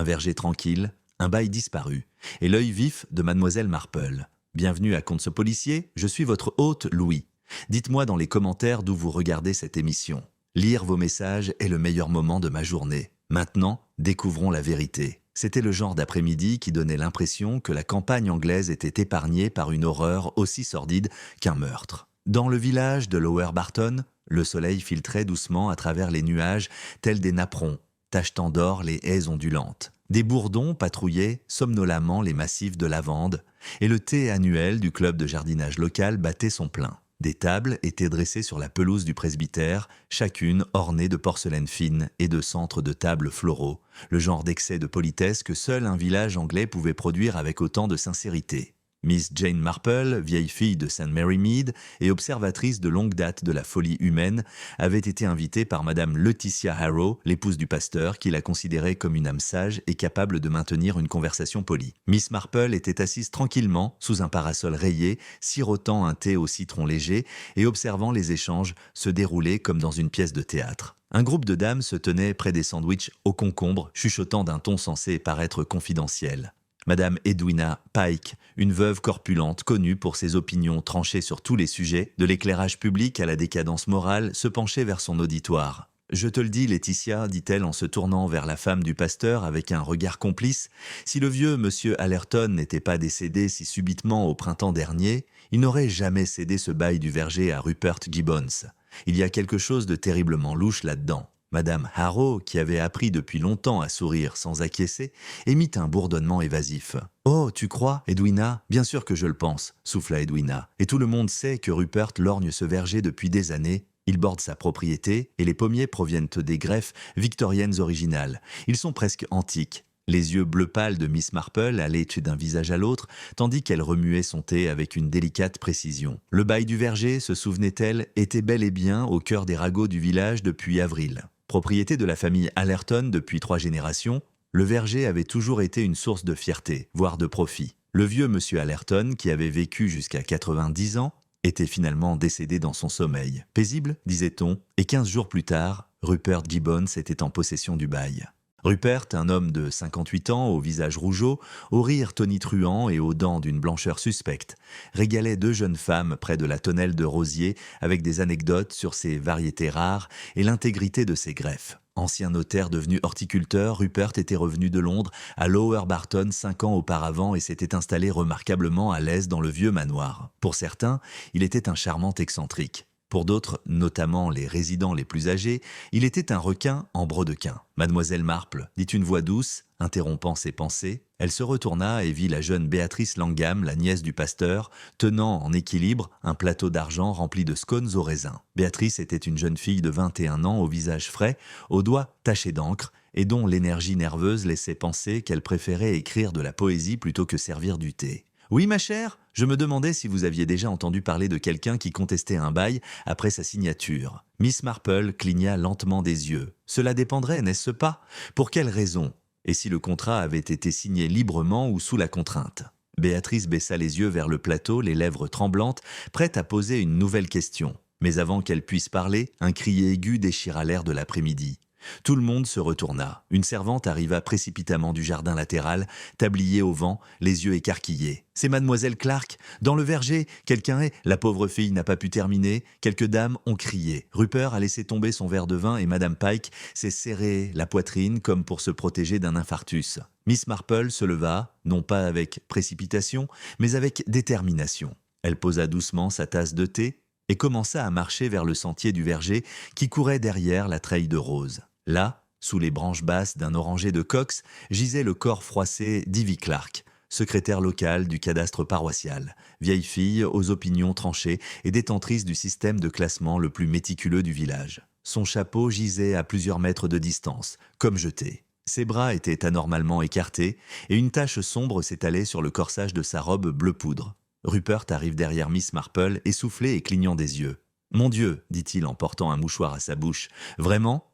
verger tranquille, un bail disparu, et l'œil vif de mademoiselle Marple. Bienvenue à Conte ce policier, je suis votre hôte Louis. Dites-moi dans les commentaires d'où vous regardez cette émission. Lire vos messages est le meilleur moment de ma journée. Maintenant, découvrons la vérité. C'était le genre d'après-midi qui donnait l'impression que la campagne anglaise était épargnée par une horreur aussi sordide qu'un meurtre. Dans le village de Lower Barton, le soleil filtrait doucement à travers les nuages tels des napperons, tachetant d'or les haies ondulantes. Des bourdons patrouillaient somnolemment les massifs de lavande, et le thé annuel du club de jardinage local battait son plein. Des tables étaient dressées sur la pelouse du presbytère, chacune ornée de porcelaine fine et de centres de tables floraux, le genre d'excès de politesse que seul un village anglais pouvait produire avec autant de sincérité. Miss Jane Marple, vieille fille de St. Mary Mead et observatrice de longue date de la folie humaine, avait été invitée par Madame Laetitia Harrow, l'épouse du pasteur, qui la considérait comme une âme sage et capable de maintenir une conversation polie. Miss Marple était assise tranquillement, sous un parasol rayé, sirotant un thé au citron léger et observant les échanges se dérouler comme dans une pièce de théâtre. Un groupe de dames se tenait près des sandwichs au concombre, chuchotant d'un ton censé paraître confidentiel. Madame Edwina Pike, une veuve corpulente connue pour ses opinions tranchées sur tous les sujets, de l'éclairage public à la décadence morale, se penchait vers son auditoire. « Je te le dis, Laetitia, dit-elle en se tournant vers la femme du pasteur avec un regard complice, si le vieux monsieur Allerton n'était pas décédé si subitement au printemps dernier, il n'aurait jamais cédé ce bail du verger à Rupert Gibbons. Il y a quelque chose de terriblement louche là-dedans. » Madame Harrow, qui avait appris depuis longtemps à sourire sans acquiescer, émit un bourdonnement évasif. « Oh, tu crois, Edwina ? Bien sûr que je le pense, souffla Edwina. Et tout le monde sait que Rupert lorgne ce verger depuis des années. Il borde sa propriété et les pommiers proviennent des greffes victoriennes originales. Ils sont presque antiques. » Les yeux bleu pâle de Miss Marple allaient d'un visage à l'autre, tandis qu'elle remuait son thé avec une délicate précision. Le bail du verger, se souvenait-elle, était bel et bien au cœur des ragots du village depuis avril. Propriété de la famille Allerton depuis 3 générations, le verger avait toujours été une source de fierté, voire de profit. Le vieux monsieur Allerton, qui avait vécu jusqu'à 90 ans, était finalement décédé dans son sommeil. Paisible, disait-on, et 15 jours plus tard, Rupert Gibbons était en possession du bail. Rupert, un homme de 58 ans, au visage rougeau, au rire tonitruant et aux dents d'une blancheur suspecte, régalait 2 jeunes femmes près de la tonnelle de rosier avec des anecdotes sur ses variétés rares et l'intégrité de ses greffes. Ancien notaire devenu horticulteur, Rupert était revenu de Londres à Lower Barton 5 ans auparavant et s'était installé remarquablement à l'aise dans le vieux manoir. Pour certains, il était un charmant excentrique. Pour d'autres, notamment les résidents les plus âgés, il était un requin en brodequin. Mademoiselle Marple, dit une voix douce, interrompant ses pensées. Elle se retourna et vit la jeune Béatrice Langham, la nièce du pasteur, tenant en équilibre un plateau d'argent rempli de scones au raisin. Béatrice était une jeune fille de 21 ans au visage frais, aux doigts tachés d'encre, et dont l'énergie nerveuse laissait penser qu'elle préférait écrire de la poésie plutôt que servir du thé. « Oui, ma chère, je me demandais si vous aviez déjà entendu parler de quelqu'un qui contestait un bail après sa signature. » Miss Marple cligna lentement des yeux. « Cela dépendrait, n'est-ce pas ? Pour quelle raison ? Et si le contrat avait été signé librement ou sous la contrainte ?» Béatrice baissa les yeux vers le plateau, les lèvres tremblantes, prête à poser une nouvelle question. Mais avant qu'elle puisse parler, un cri aigu déchira l'air de l'après-midi. Tout le monde se retourna. Une servante arriva précipitamment du jardin latéral, tablier au vent, les yeux écarquillés. « C'est mademoiselle Clark. Dans le verger, quelqu'un est... » La pauvre fille n'a pas pu terminer. Quelques dames ont crié. Rupert a laissé tomber son verre de vin et madame Pike s'est serré la poitrine comme pour se protéger d'un infarctus. Miss Marple se leva, non pas avec précipitation, mais avec détermination. Elle posa doucement sa tasse de thé et commença à marcher vers le sentier du verger qui courait derrière la treille de roses. Là, sous les branches basses d'un oranger de Cox, gisait le corps froissé d'Ivy Clark, secrétaire local du cadastre paroissial, vieille fille aux opinions tranchées et détentrice du système de classement le plus méticuleux du village. Son chapeau gisait à plusieurs mètres de distance, comme jeté. Ses bras étaient anormalement écartés et une tache sombre s'étalait sur le corsage de sa robe bleu poudre. Rupert arrive derrière Miss Marple, essoufflé et clignant des yeux. « Mon Dieu !» dit-il en portant un mouchoir à sa bouche. « Vraiment ?»«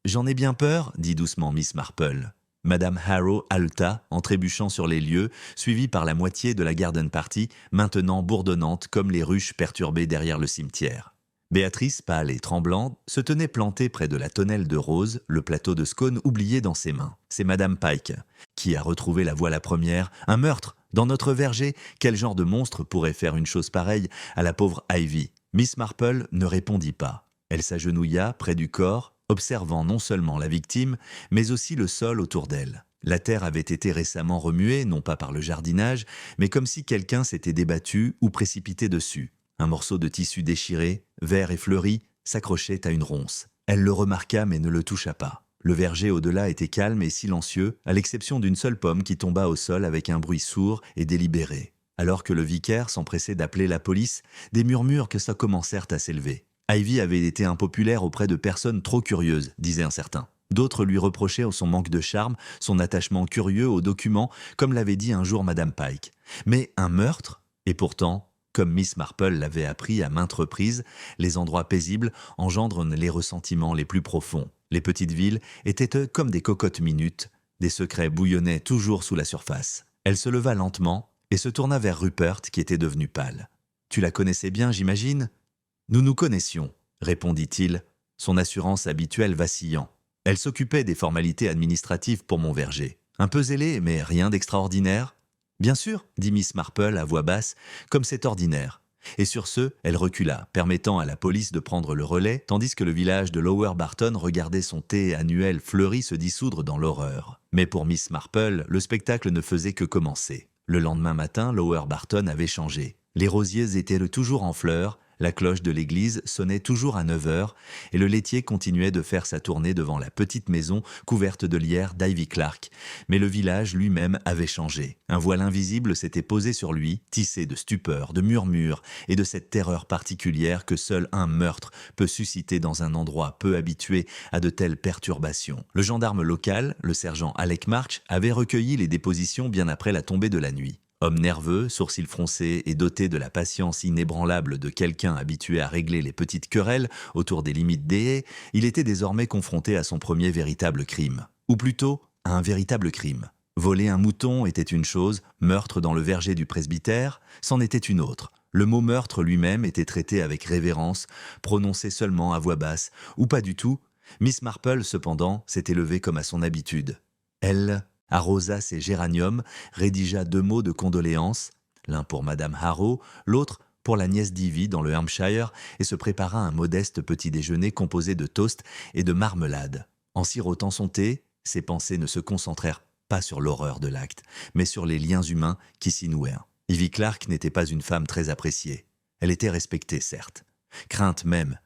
J'en ai bien peur » dit doucement Miss Marple. Madame Harrow haleta, en trébuchant sur les lieux, suivie par la moitié de la garden party, maintenant bourdonnante comme les ruches perturbées derrière le cimetière. Béatrice, pâle et tremblante, se tenait plantée près de la tonnelle de roses, le plateau de scone oublié dans ses mains. C'est Madame Pike qui a retrouvé la voie la première. Un meurtre dans notre verger. Quel genre de monstre pourrait faire une chose pareille à la pauvre Ivy? Miss Marple ne répondit pas. Elle s'agenouilla près du corps, observant non seulement la victime, mais aussi le sol autour d'elle. La terre avait été récemment remuée, non pas par le jardinage, mais comme si quelqu'un s'était débattu ou précipité dessus. Un morceau de tissu déchiré, vert et fleuri, s'accrochait à une ronce. Elle le remarqua mais ne le toucha pas. Le verger au-delà était calme et silencieux, à l'exception d'une seule pomme qui tomba au sol avec un bruit sourd et délibéré. Alors que le vicaire s'empressait d'appeler la police, des murmures que ça commencèrent à s'élever. Ivy avait été impopulaire auprès de personnes trop curieuses, disait un certain. D'autres lui reprochaient son manque de charme, son attachement curieux aux documents, comme l'avait dit un jour Madame Pike. Mais un meurtre? Et pourtant, comme Miss Marple l'avait appris à maintes reprises, les endroits paisibles engendrent les ressentiments les plus profonds. Les petites villes étaient comme des cocottes minutes, des secrets bouillonnaient toujours sous la surface. Elle se leva lentement et se tourna vers Rupert qui était devenu pâle. « Tu la connaissais bien, j'imagine ?»« Nous nous connaissions, » répondit-il, son assurance habituelle vacillant. Elle s'occupait des formalités administratives pour mon verger. Un peu zélée, mais rien d'extraordinaire. Bien sûr, dit Miss Marple à voix basse, comme c'est ordinaire. Et sur ce, elle recula, permettant à la police de prendre le relais, tandis que le village de Lower Barton regardait son thé annuel fleuri se dissoudre dans l'horreur. Mais pour Miss Marple, le spectacle ne faisait que commencer. Le lendemain matin, Lower Barton avait changé. Les rosiers étaient toujours en fleurs, la cloche de l'église sonnait toujours à 9 heures et le laitier continuait de faire sa tournée devant la petite maison couverte de lierre d'Ivy Clark. Mais le village lui-même avait changé. Un voile invisible s'était posé sur lui, tissé de stupeur, de murmures et de cette terreur particulière que seul un meurtre peut susciter dans un endroit peu habitué à de telles perturbations. Le gendarme local, le sergent Alec March, avait recueilli les dépositions bien après la tombée de la nuit. Homme nerveux, sourcils froncés et doté de la patience inébranlable de quelqu'un habitué à régler les petites querelles autour des limites des haies, il était désormais confronté à son premier véritable crime. Ou plutôt, à un véritable crime. Voler un mouton était une chose, meurtre dans le verger du presbytère, c'en était une autre. Le mot meurtre lui-même était traité avec révérence, prononcé seulement à voix basse, ou pas du tout. Miss Marple, cependant, s'était levée comme à son habitude. Elle arrosa ses géraniums, rédigea 2 mots de condoléances, l'un pour Madame Harrow, l'autre pour la nièce d'Ivy dans le Hampshire, et se prépara un modeste petit déjeuner composé de toast et de marmelade. En sirotant son thé, ses pensées ne se concentrèrent pas sur l'horreur de l'acte, mais sur les liens humains qui s'y nouèrent. Ivy Clark n'était pas une femme très appréciée. Elle était respectée, certes. Crainte même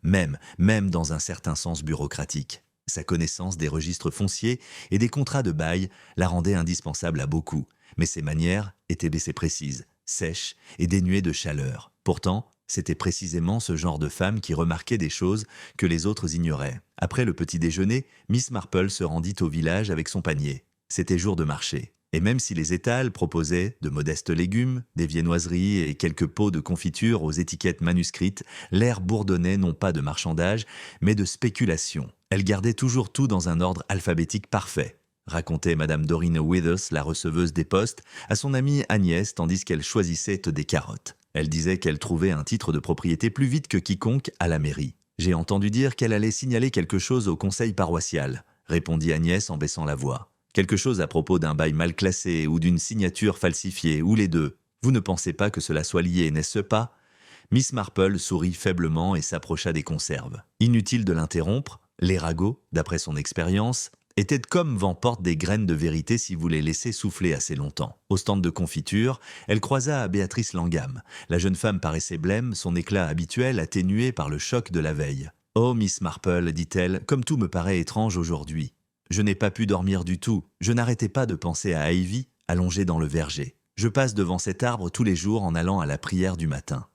dans un certain sens bureaucratique. Sa connaissance des registres fonciers et des contrats de bail la rendait indispensable à beaucoup, mais ses manières étaient baissées précises, sèches et dénuées de chaleur. Pourtant, c'était précisément ce genre de femme qui remarquait des choses que les autres ignoraient. Après le petit déjeuner, Miss Marple se rendit au village avec son panier. C'était jour de marché. Et même si les étals proposaient de modestes légumes, des viennoiseries et quelques pots de confiture aux étiquettes manuscrites, l'air bourdonnait non pas de marchandage, mais de spéculation. Elle gardait toujours tout dans un ordre alphabétique parfait, racontait Madame Dorina Withers, la receveuse des postes, à son amie Agnès tandis qu'elle choisissait des carottes. Elle disait qu'elle trouvait un titre de propriété plus vite que quiconque à la mairie. « J'ai entendu dire qu'elle allait signaler quelque chose au conseil paroissial », répondit Agnès en baissant la voix. Quelque chose à propos d'un bail mal classé ou d'une signature falsifiée, ou les deux. Vous ne pensez pas que cela soit lié, n'est-ce pas? Miss Marple sourit faiblement et s'approcha des conserves. Inutile de l'interrompre, les ragots, d'après son expérience, étaient comme vent porte des graines de vérité si vous les laissez souffler assez longtemps. Au stand de confiture, elle croisa à Béatrice Langham. La jeune femme paraissait blême, son éclat habituel atténué par le choc de la veille. « Oh, Miss Marple, dit-elle, comme tout me paraît étrange aujourd'hui. Je n'ai pas pu dormir du tout. Je n'arrêtais pas de penser à Ivy, allongée dans le verger. Je passe devant cet arbre tous les jours en allant à la prière du matin.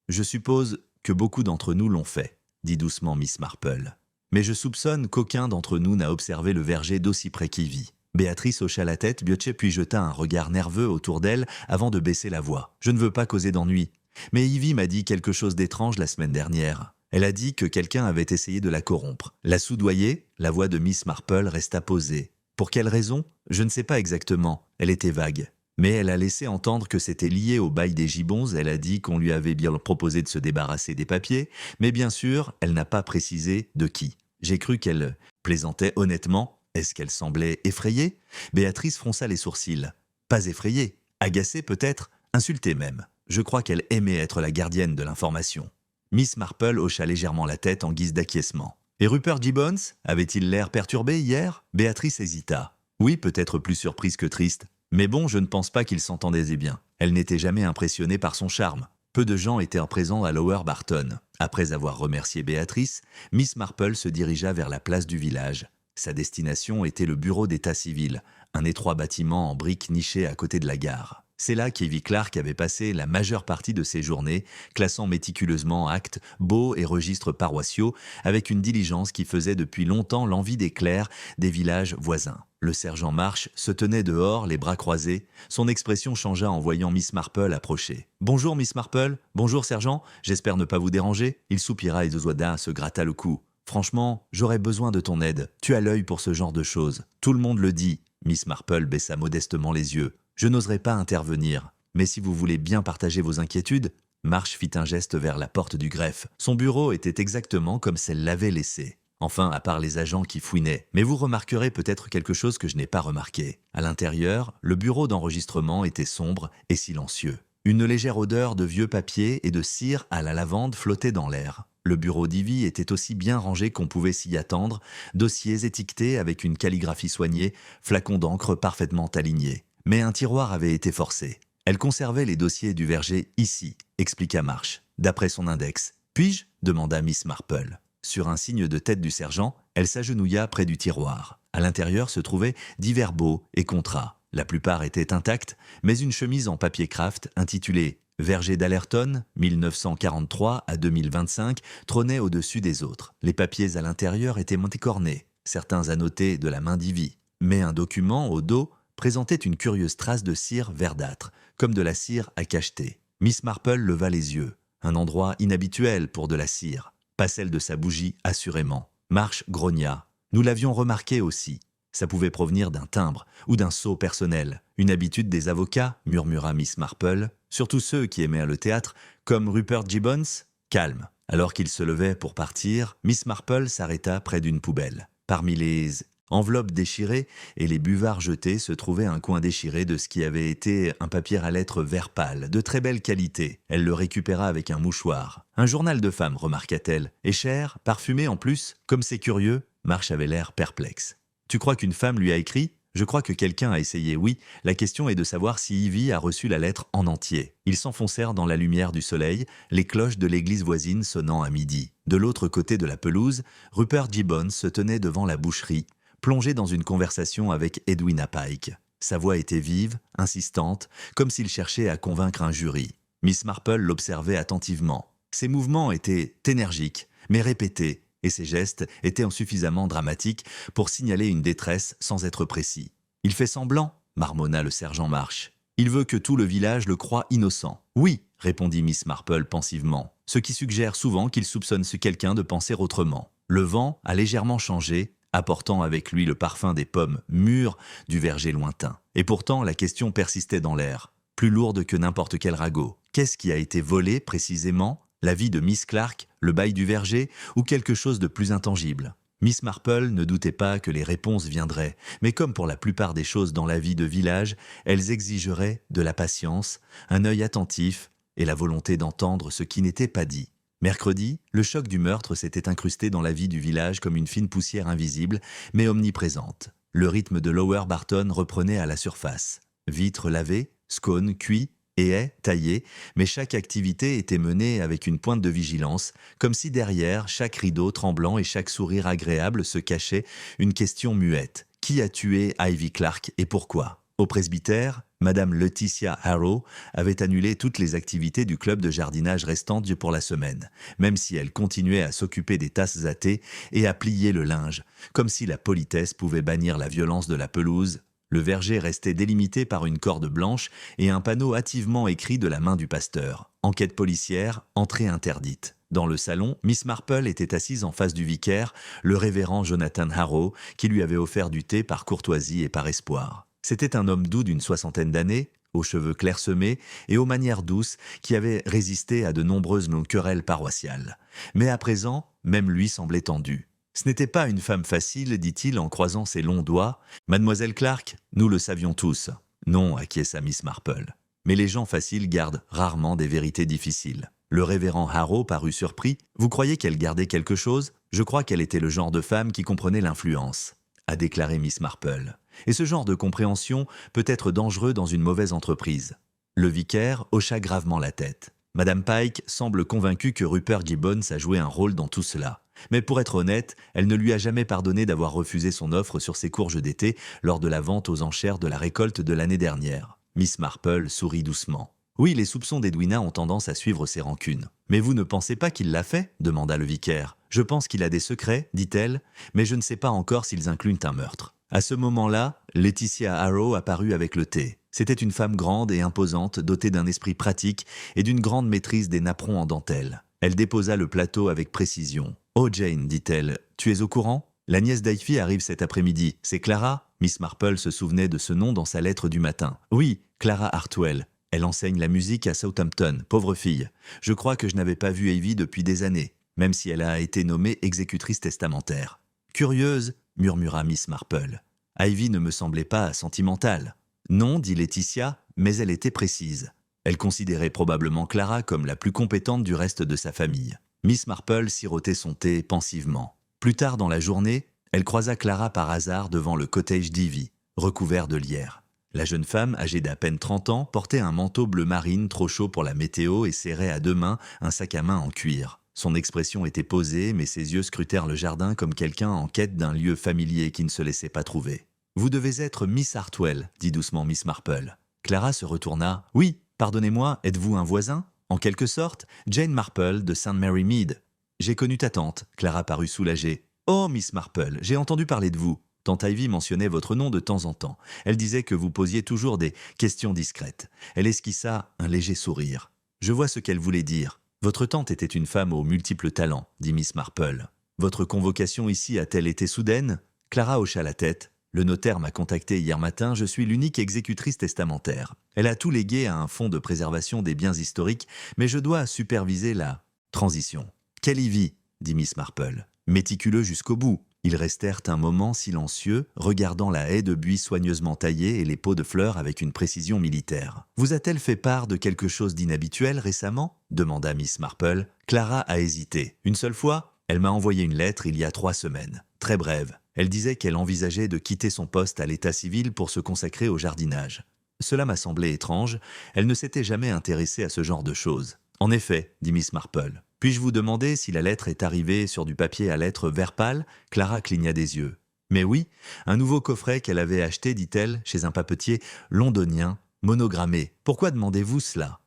Je suppose que beaucoup d'entre nous l'ont fait, dit doucement Miss Marple. Mais je soupçonne qu'aucun d'entre nous n'a observé le verger d'aussi près qu'Ivy. Béatrice hocha la tête, puis jeta un regard nerveux autour d'elle avant de baisser la voix. Je ne veux pas causer d'ennui. Mais Ivy m'a dit quelque chose d'étrange la semaine dernière. Elle a dit que quelqu'un avait essayé de la corrompre. La soudoyer, la voix de Miss Marple resta posée. Pour quelle raison? Je ne sais pas exactement. Elle était vague. Mais elle a laissé entendre que c'était lié au bail des gibbons. Elle a dit qu'on lui avait bien proposé de se débarrasser des papiers, mais bien sûr, elle n'a pas précisé de qui. J'ai cru qu'elle plaisantait honnêtement. Est-ce qu'elle semblait effrayée? Béatrice fronça les sourcils. Pas effrayée, agacée peut-être, insultée même. Je crois qu'elle aimait être la gardienne de l'information. Miss Marple hocha légèrement la tête en guise d'acquiescement. Et Rupert Gibbons? Avait-il l'air perturbé hier? Béatrice hésita. Oui, peut-être plus surprise que triste. Mais bon, je ne pense pas qu'ils s'entendaient bien. Elle n'était jamais impressionnée par son charme. Peu de gens étaient présents à Lower Barton. Après avoir remercié Béatrice, Miss Marple se dirigea vers la place du village. Sa destination était le bureau d'état civil, un étroit bâtiment en briques niché à côté de la gare. C'est là qu'Ivy Clark avait passé la majeure partie de ses journées, classant méticuleusement actes, baux et registres paroissiaux, avec une diligence qui faisait depuis longtemps l'envie des clercs des villages voisins. Le sergent Marsh se tenait dehors, les bras croisés. Son expression changea en voyant Miss Marple approcher. « Bonjour, Miss Marple. Bonjour, sergent. J'espère ne pas vous déranger. » Il soupira et Zozoda se gratta le cou. « Franchement, j'aurais besoin de ton aide. Tu as l'œil pour ce genre de choses. Tout le monde le dit. » Miss Marple baissa modestement les yeux. « Je n'oserais pas intervenir. Mais si vous voulez bien partager vos inquiétudes... » Marsh fit un geste vers la porte du greffe. Son bureau était exactement comme celle l'avait laissé. Enfin, à part les agents qui fouinaient. Mais vous remarquerez peut-être quelque chose que je n'ai pas remarqué. À l'intérieur, le bureau d'enregistrement était sombre et silencieux. Une légère odeur de vieux papier et de cire à la lavande flottait dans l'air. Le bureau d'Ivy était aussi bien rangé qu'on pouvait s'y attendre, dossiers étiquetés avec une calligraphie soignée, flacons d'encre parfaitement alignés. Mais un tiroir avait été forcé. Elle conservait les dossiers du verger ici, expliqua Marsh, d'après son index. Puis-je? Demanda Miss Marple. Sur un signe de tête du sergent, elle s'agenouilla près du tiroir. À l'intérieur se trouvaient divers baux et contrats. La plupart étaient intacts, mais une chemise en papier craft intitulée « Verger d'Allerton, 1943 à 2025 » trônait au-dessus des autres. Les papiers à l'intérieur étaient montécornés, certains annotés de la main d'Ivy. Mais un document, au dos, présentait une curieuse trace de cire verdâtre, comme de la cire à cacheter. Miss Marple leva les yeux. Un endroit inhabituel pour de la cire. Pas celle de sa bougie, assurément. Marsh grogna. Nous l'avions remarqué aussi. Ça pouvait provenir d'un timbre ou d'un sceau personnel. Une habitude des avocats, murmura Miss Marple, surtout ceux qui aimaient le théâtre, comme Rupert Gibbons. Calme. Alors qu'il se levait pour partir, Miss Marple s'arrêta près d'une poubelle. Parmi les enveloppes déchirées et les buvards jetés se trouvait un coin déchiré de ce qui avait été un papier à lettres vert pâle, de très belle qualité. Elle le récupéra avec un mouchoir. Un journal de femme, remarqua-t-elle. Et cher, parfumé en plus, comme c'est curieux. Marsh avait l'air perplexe. Tu crois qu'une femme lui a écrit? Je crois que quelqu'un a essayé, oui. La question est de savoir si Ivy a reçu la lettre en entier. Ils s'enfoncèrent dans la lumière du soleil, les cloches de l'église voisine sonnant à midi. De l'autre côté de la pelouse, Rupert Gibbons se tenait devant la boucherie, plongé dans une conversation avec Edwina Pike. Sa voix était vive, insistante, comme s'il cherchait à convaincre un jury. Miss Marple l'observait attentivement. Ses mouvements étaient énergiques, mais répétés, et ses gestes étaient suffisamment dramatiques pour signaler une détresse sans être précis. « Il fait semblant » marmonna le sergent Marsh. « Il veut que tout le village le croie innocent. »« Oui » répondit Miss Marple pensivement, ce qui suggère souvent qu'il soupçonne quelqu'un de penser autrement. Le vent a légèrement changé, apportant avec lui le parfum des pommes mûres du verger lointain. Et pourtant, la question persistait dans l'air, plus lourde que n'importe quel ragot. Qu'est-ce qui a été volé précisément? La vie de Miss Clark, le bail du verger ou quelque chose de plus intangible? Miss Marple ne doutait pas que les réponses viendraient, mais comme pour la plupart des choses dans la vie de village, elles exigeraient de la patience, un œil attentif et la volonté d'entendre ce qui n'était pas dit. Mercredi, le choc du meurtre s'était incrusté dans la vie du village comme une fine poussière invisible, mais omniprésente. Le rythme de Lower Barton reprenait à la surface. Vitres lavées, scones cuits, et haies taillées, mais chaque activité était menée avec une pointe de vigilance, comme si derrière chaque rideau tremblant et chaque sourire agréable se cachait une question muette. Qui a tué Ivy Clark et pourquoi? Au presbytère, Madame Laetitia Harrow avait annulé toutes les activités du club de jardinage restantes pour la semaine, même si elle continuait à s'occuper des tasses à thé et à plier le linge, comme si la politesse pouvait bannir la violence de la pelouse. Le verger restait délimité par une corde blanche et un panneau hâtivement écrit de la main du pasteur. Enquête policière, entrée interdite. Dans le salon, Miss Marple était assise en face du vicaire, le révérend Jonathan Harrow, qui lui avait offert du thé par courtoisie et par espoir. C'était un homme doux d'une 60aine d'années, aux cheveux clairsemés et aux manières douces qui avaient résisté à de nombreuses querelles paroissiales. Mais à présent, même lui semblait tendu. « Ce n'était pas une femme facile, dit-il en croisant ses longs doigts. Mademoiselle Clark, nous le savions tous. » Non, acquiesça Miss Marple. Mais les gens faciles gardent rarement des vérités difficiles. Le révérend Harrow parut surpris. « Vous croyez qu'elle gardait quelque chose ? Je crois qu'elle était le genre de femme qui comprenait l'influence, » a déclaré Miss Marple. Et ce genre de compréhension peut être dangereux dans une mauvaise entreprise. Le vicaire hocha gravement la tête. Madame Pike semble convaincue que Rupert Gibbons a joué un rôle dans tout cela. Mais pour être honnête, elle ne lui a jamais pardonné d'avoir refusé son offre sur ses courges d'été lors de la vente aux enchères de la récolte de l'année dernière. Miss Marple sourit doucement. Oui, les soupçons d'Edwina ont tendance à suivre ses rancunes. « Mais vous ne pensez pas qu'il l'a fait ?» demanda le vicaire. « Je pense qu'il a des secrets, dit-elle, mais je ne sais pas encore s'ils incluent un meurtre. » À ce moment-là, Laetitia Harrow apparut avec le thé. C'était une femme grande et imposante, dotée d'un esprit pratique et d'une grande maîtrise des napperons en dentelle. Elle déposa le plateau avec précision. « Oh Jane, dit-elle, tu es au courant ? La nièce d'Ivy arrive cet après-midi. C'est Clara ?» Miss Marple se souvenait de ce nom dans sa lettre du matin. « Oui, Clara Hartwell. Elle enseigne la musique à Southampton, pauvre fille. Je crois que je n'avais pas vu Ivy depuis des années, même si elle a été nommée exécutrice testamentaire. »« Curieuse, » murmura Miss Marple. « Ivy ne me semblait pas sentimentale. »« Non, dit Laetitia, mais elle était précise. Elle considérait probablement Clara comme la plus compétente du reste de sa famille. » Miss Marple sirotait son thé pensivement. Plus tard dans la journée, elle croisa Clara par hasard devant le cottage d'Ivy, recouvert de lierre. La jeune femme, âgée d'à peine 30 ans, portait un manteau bleu marine trop chaud pour la météo et serrait à 2 mains un sac à main en cuir. Son expression était posée, mais ses yeux scrutèrent le jardin comme quelqu'un en quête d'un lieu familier qui ne se laissait pas trouver. « Vous devez être Miss Hartwell, » dit doucement Miss Marple. Clara se retourna. « Oui, pardonnez-moi, êtes-vous un voisin ? En quelque sorte, Jane Marple de St. Mary Mead. J'ai connu ta tante. » Clara parut soulagée. « Oh, Miss Marple, j'ai entendu parler de vous. » Tante Ivy mentionnait votre nom de temps en temps. Elle disait que vous posiez toujours des questions discrètes. Elle esquissa un léger sourire. Je vois ce qu'elle voulait dire. Votre tante était une femme aux multiples talents, dit Miss Marple. Votre convocation ici a-t-elle été soudaine ? Clara hocha la tête. Le notaire m'a contacté hier matin, je suis l'unique exécutrice testamentaire. Elle a tout légué à un fonds de préservation des biens historiques, mais je dois superviser la transition. Quelle Ivy ? Dit Miss Marple. Méticuleux jusqu'au bout. Ils restèrent un moment silencieux, regardant la haie de buis soigneusement taillée et les pots de fleurs avec une précision militaire. « Vous a-t-elle fait part de quelque chose d'inhabituel récemment ?» demanda Miss Marple. Clara a hésité. Une seule fois, elle m'a envoyé une lettre il y a 3 semaines. Très brève. Elle disait qu'elle envisageait de quitter son poste à l'état civil pour se consacrer au jardinage. Cela m'a semblé étrange. Elle ne s'était jamais intéressée à ce genre de choses. « En effet, » dit Miss Marple. « Puis-je vous demander si la lettre est arrivée sur du papier à lettres vert pâle ?» Clara cligna des yeux. « Mais oui, un nouveau coffret qu'elle avait acheté, dit-elle, chez un papetier londonien, monogrammé. Pourquoi demandez-vous cela ?»«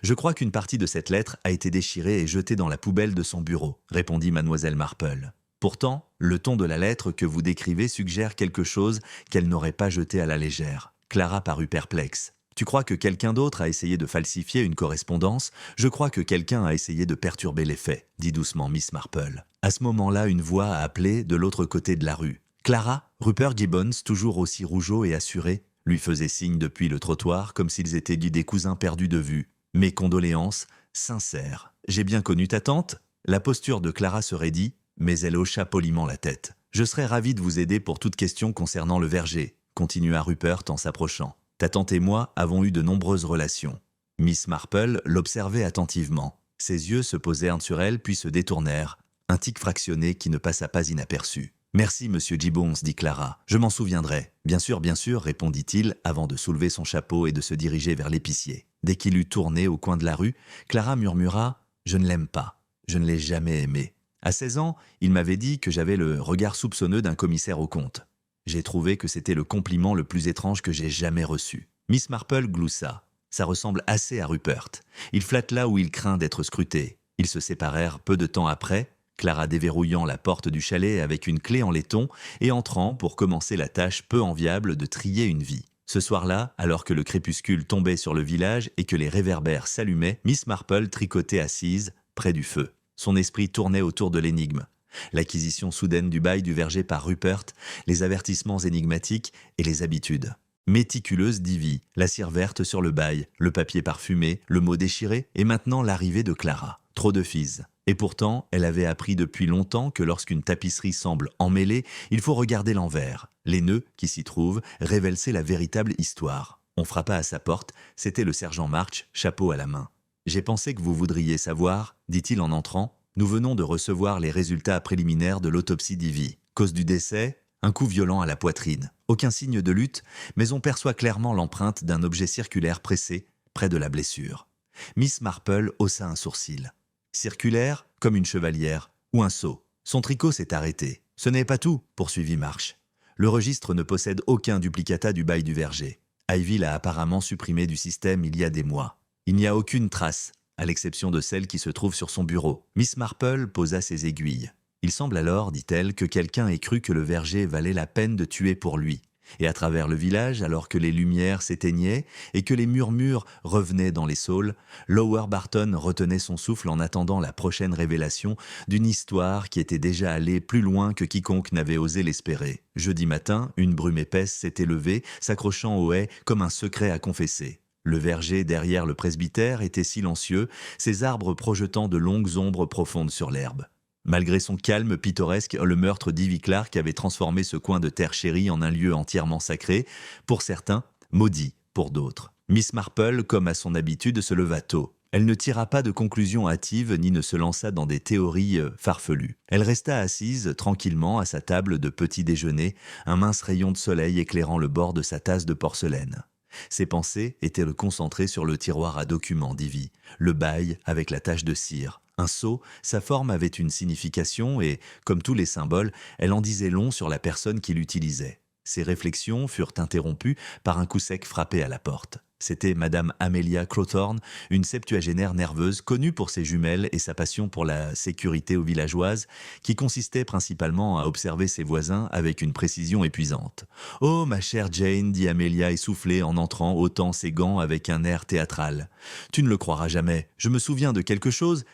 Je crois qu'une partie de cette lettre a été déchirée et jetée dans la poubelle de son bureau, » répondit mademoiselle Marple. « Pourtant, le ton de la lettre que vous décrivez suggère quelque chose qu'elle n'aurait pas jeté à la légère. » Clara parut perplexe. « Tu crois que quelqu'un d'autre a essayé de falsifier une correspondance ? Je crois que quelqu'un a essayé de perturber les faits, » dit doucement Miss Marple. À ce moment-là, une voix a appelé de l'autre côté de la rue. Clara, Rupert Gibbons, toujours aussi rougeau et assuré, lui faisait signe depuis le trottoir comme s'ils étaient des cousins perdus de vue. Mes condoléances, sincères. J'ai bien connu ta tante ? La posture de Clara se raidit, mais elle hocha poliment la tête. Je serais ravi de vous aider pour toute question concernant le verger, continua Rupert en s'approchant. Ta tante et moi avons eu de nombreuses relations. Miss Marple l'observait attentivement. Ses yeux se posèrent sur elle puis se détournèrent. Un tic fractionné qui ne passa pas inaperçu. « Merci, monsieur Gibbons, dit Clara. Je m'en souviendrai. »« Bien sûr, répondit-il avant de soulever son chapeau et de se diriger vers l'épicier. Dès qu'il eut tourné au coin de la rue, Clara murmura « Je ne l'aime pas. Je ne l'ai jamais aimé. À 16 ans, il m'avait dit que j'avais le regard soupçonneux d'un commissaire aux comptes. J'ai trouvé que c'était le compliment le plus étrange que j'ai jamais reçu. » Miss Marple gloussa. Ça ressemble assez à Rupert. Il flatte là où il craint d'être scruté. Ils se séparèrent peu de temps après, Clara déverrouillant la porte du chalet avec une clé en laiton et entrant pour commencer la tâche peu enviable de trier une vie. Ce soir-là, alors que le crépuscule tombait sur le village et que les réverbères s'allumaient, Miss Marple tricotait assise, près du feu. Son esprit tournait autour de l'énigme. L'acquisition soudaine du bail du verger par Rupert, les avertissements énigmatiques et les habitudes. Méticuleuse d'Ivy, la cire verte sur le bail, le papier parfumé, le mot déchiré, et maintenant l'arrivée de Clara. Trop de filles. Et pourtant, elle avait appris depuis longtemps que lorsqu'une tapisserie semble emmêlée, il faut regarder l'envers. Les nœuds qui s'y trouvent révèlent la véritable histoire. On frappa à sa porte, c'était le sergent March, chapeau à la main. « J'ai pensé que vous voudriez savoir, dit-il en entrant. Nous venons de recevoir les résultats préliminaires de l'autopsie d'Ivy. Cause du décès, un coup violent à la poitrine. Aucun signe de lutte, mais on perçoit clairement l'empreinte d'un objet circulaire pressé près de la blessure. » Miss Marple haussa un sourcil. Circulaire, comme une chevalière, ou un sceau. Son tricot s'est arrêté. « Ce n'est pas tout, poursuivit March. Le registre ne possède aucun duplicata du bail du verger. Ivy l'a apparemment supprimé du système il y a des mois. Il n'y a aucune trace, à l'exception de celle qui se trouve sur son bureau. » Miss Marple posa ses aiguilles. « Il semble alors, dit-elle, que quelqu'un ait cru que le verger valait la peine de tuer pour lui. Et à travers le village, alors que les lumières s'éteignaient et que les murmures revenaient dans les saules, Lower Barton retenait son souffle en attendant la prochaine révélation d'une histoire qui était déjà allée plus loin que quiconque n'avait osé l'espérer. Jeudi matin, une brume épaisse s'était levée, s'accrochant aux haies comme un secret à confesser. Le verger derrière le presbytère était silencieux, ses arbres projetant de longues ombres profondes sur l'herbe. Malgré son calme pittoresque, le meurtre d'Ivy Clark avait transformé ce coin de terre chérie en un lieu entièrement sacré, pour certains, maudit pour d'autres. Miss Marple, comme à son habitude, se leva tôt. Elle ne tira pas de conclusions hâtives ni ne se lança dans des théories farfelues. Elle resta assise tranquillement à sa table de petit déjeuner, un mince rayon de soleil éclairant le bord de sa tasse de porcelaine. Ses pensées étaient concentrées sur le tiroir à documents d'Ivy, le bail avec la tache de cire. Un sceau, sa forme avait une signification et, comme tous les symboles, elle en disait long sur la personne qui l'utilisait. Ses réflexions furent interrompues par un coup sec frappé à la porte. C'était Madame Amelia Crowthorne, une septuagénaire nerveuse connue pour ses jumelles et sa passion pour la sécurité aux villageoises, qui consistait principalement à observer ses voisins avec une précision épuisante. « Oh, ma chère Jane, dit Amelia essoufflée en entrant, ôtant ses gants avec un air théâtral. Tu ne le croiras jamais, je me souviens de quelque chose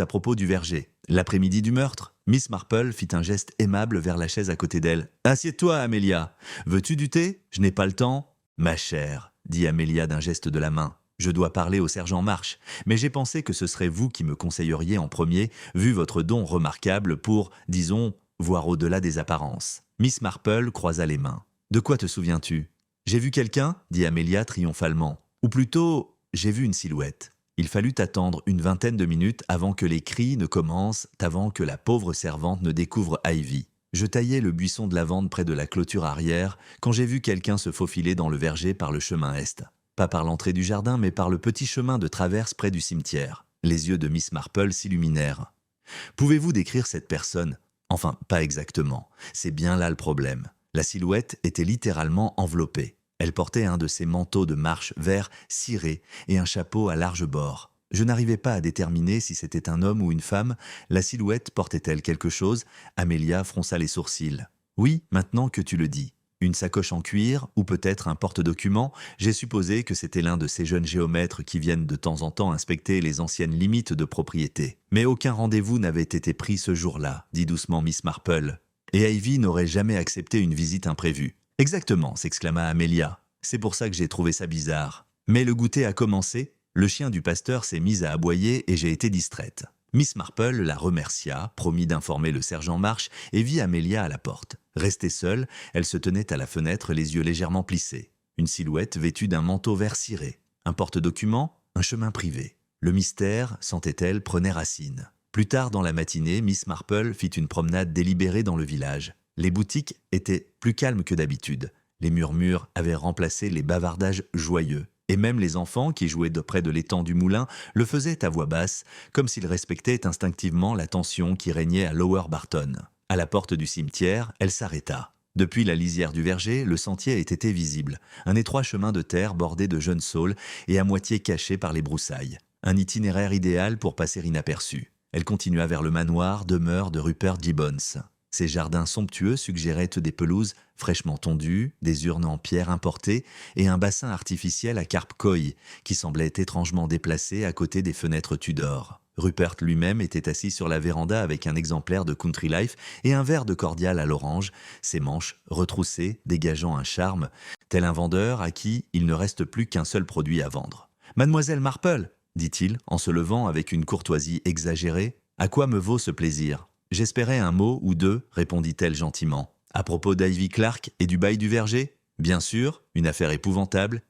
à propos du verger. L'après-midi du meurtre ?» Miss Marple fit un geste aimable vers la chaise à côté d'elle. « Assieds-toi, Amelia. Veux-tu du thé? Je n'ai pas le temps. »« Ma chère, dit Amelia d'un geste de la main. Je dois parler au sergent March, mais j'ai pensé que ce serait vous qui me conseilleriez en premier, vu votre don remarquable pour, disons, voir au-delà des apparences. » Miss Marple croisa les mains. « De quoi te souviens-tu? »« J'ai vu quelqu'un, dit Amelia triomphalement. Ou plutôt, j'ai vu une silhouette. » Il fallut attendre une vingtaine de minutes avant que les cris ne commencent, avant que la pauvre servante ne découvre Ivy. Je taillais le buisson de lavande près de la clôture arrière quand j'ai vu quelqu'un se faufiler dans le verger par le chemin est. Pas par l'entrée du jardin, mais par le petit chemin de traverse près du cimetière. Les yeux de Miss Marple s'illuminèrent. « Pouvez-vous décrire cette personne ? Enfin, pas exactement. C'est bien là le problème. La silhouette était littéralement enveloppée. Elle portait un de ces manteaux de marche vert ciré et un chapeau à large bord. Je n'arrivais pas à déterminer si c'était un homme ou une femme. La silhouette portait-elle quelque chose ? Amelia fronça les sourcils. « Oui, maintenant que tu le dis. Une sacoche en cuir ou peut-être un porte-document. J'ai supposé que c'était l'un de ces jeunes géomètres qui viennent de temps en temps inspecter les anciennes limites de propriété. Mais aucun rendez-vous n'avait été pris ce jour-là, dit doucement Miss Marple. Et Ivy n'aurait jamais accepté une visite imprévue. « Exactement, s'exclama Amelia. C'est pour ça que j'ai trouvé ça bizarre. Mais le goûter a commencé. Le chien du pasteur s'est mis à aboyer et j'ai été distraite. » Miss Marple la remercia, promit d'informer le sergent March et vit Amelia à la porte. Restée seule, elle se tenait à la fenêtre, les yeux légèrement plissés. Une silhouette vêtue d'un manteau vert ciré. Un porte-document, un chemin privé. Le mystère, sentait-elle, prenait racine. Plus tard dans la matinée, Miss Marple fit une promenade délibérée dans le village. Les boutiques étaient plus calmes que d'habitude. Les murmures avaient remplacé les bavardages joyeux. Et même les enfants qui jouaient de près de l'étang du moulin le faisaient à voix basse, comme s'ils respectaient instinctivement la tension qui régnait à Lower Barton. À la porte du cimetière, elle s'arrêta. Depuis la lisière du verger, le sentier était visible. Un étroit chemin de terre bordé de jeunes saules et à moitié caché par les broussailles. Un itinéraire idéal pour passer inaperçu. Elle continua vers le manoir, demeure de Rupert Gibbons. Ces jardins somptueux suggéraient des pelouses fraîchement tondues, des urnes en pierre importées et un bassin artificiel à carpe koi qui semblait étrangement déplacé à côté des fenêtres Tudor. Rupert lui-même était assis sur la véranda avec un exemplaire de Country Life et un verre de cordial à l'orange, ses manches retroussées dégageant un charme tel un vendeur à qui il ne reste plus qu'un seul produit à vendre. « Mademoiselle Marple !» dit-il en se levant avec une courtoisie exagérée. « À quoi me vaut ce plaisir ?»« J'espérais un mot ou deux, répondit-elle gentiment. À propos d'Ivy Clark et du bail du verger ? Bien sûr, une affaire épouvantable,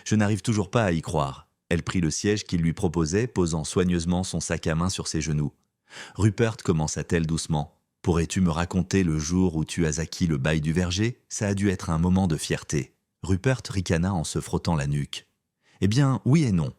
je n'arrive toujours pas à y croire. » Elle prit le siège qu'il lui proposait, posant soigneusement son sac à main sur ses genoux. « Rupert, commença-t-elle doucement, pourrais-tu me raconter le jour où tu as acquis le bail du verger ? Ça a dû être un moment de fierté. » Rupert ricana en se frottant la nuque. « Eh bien, oui et non.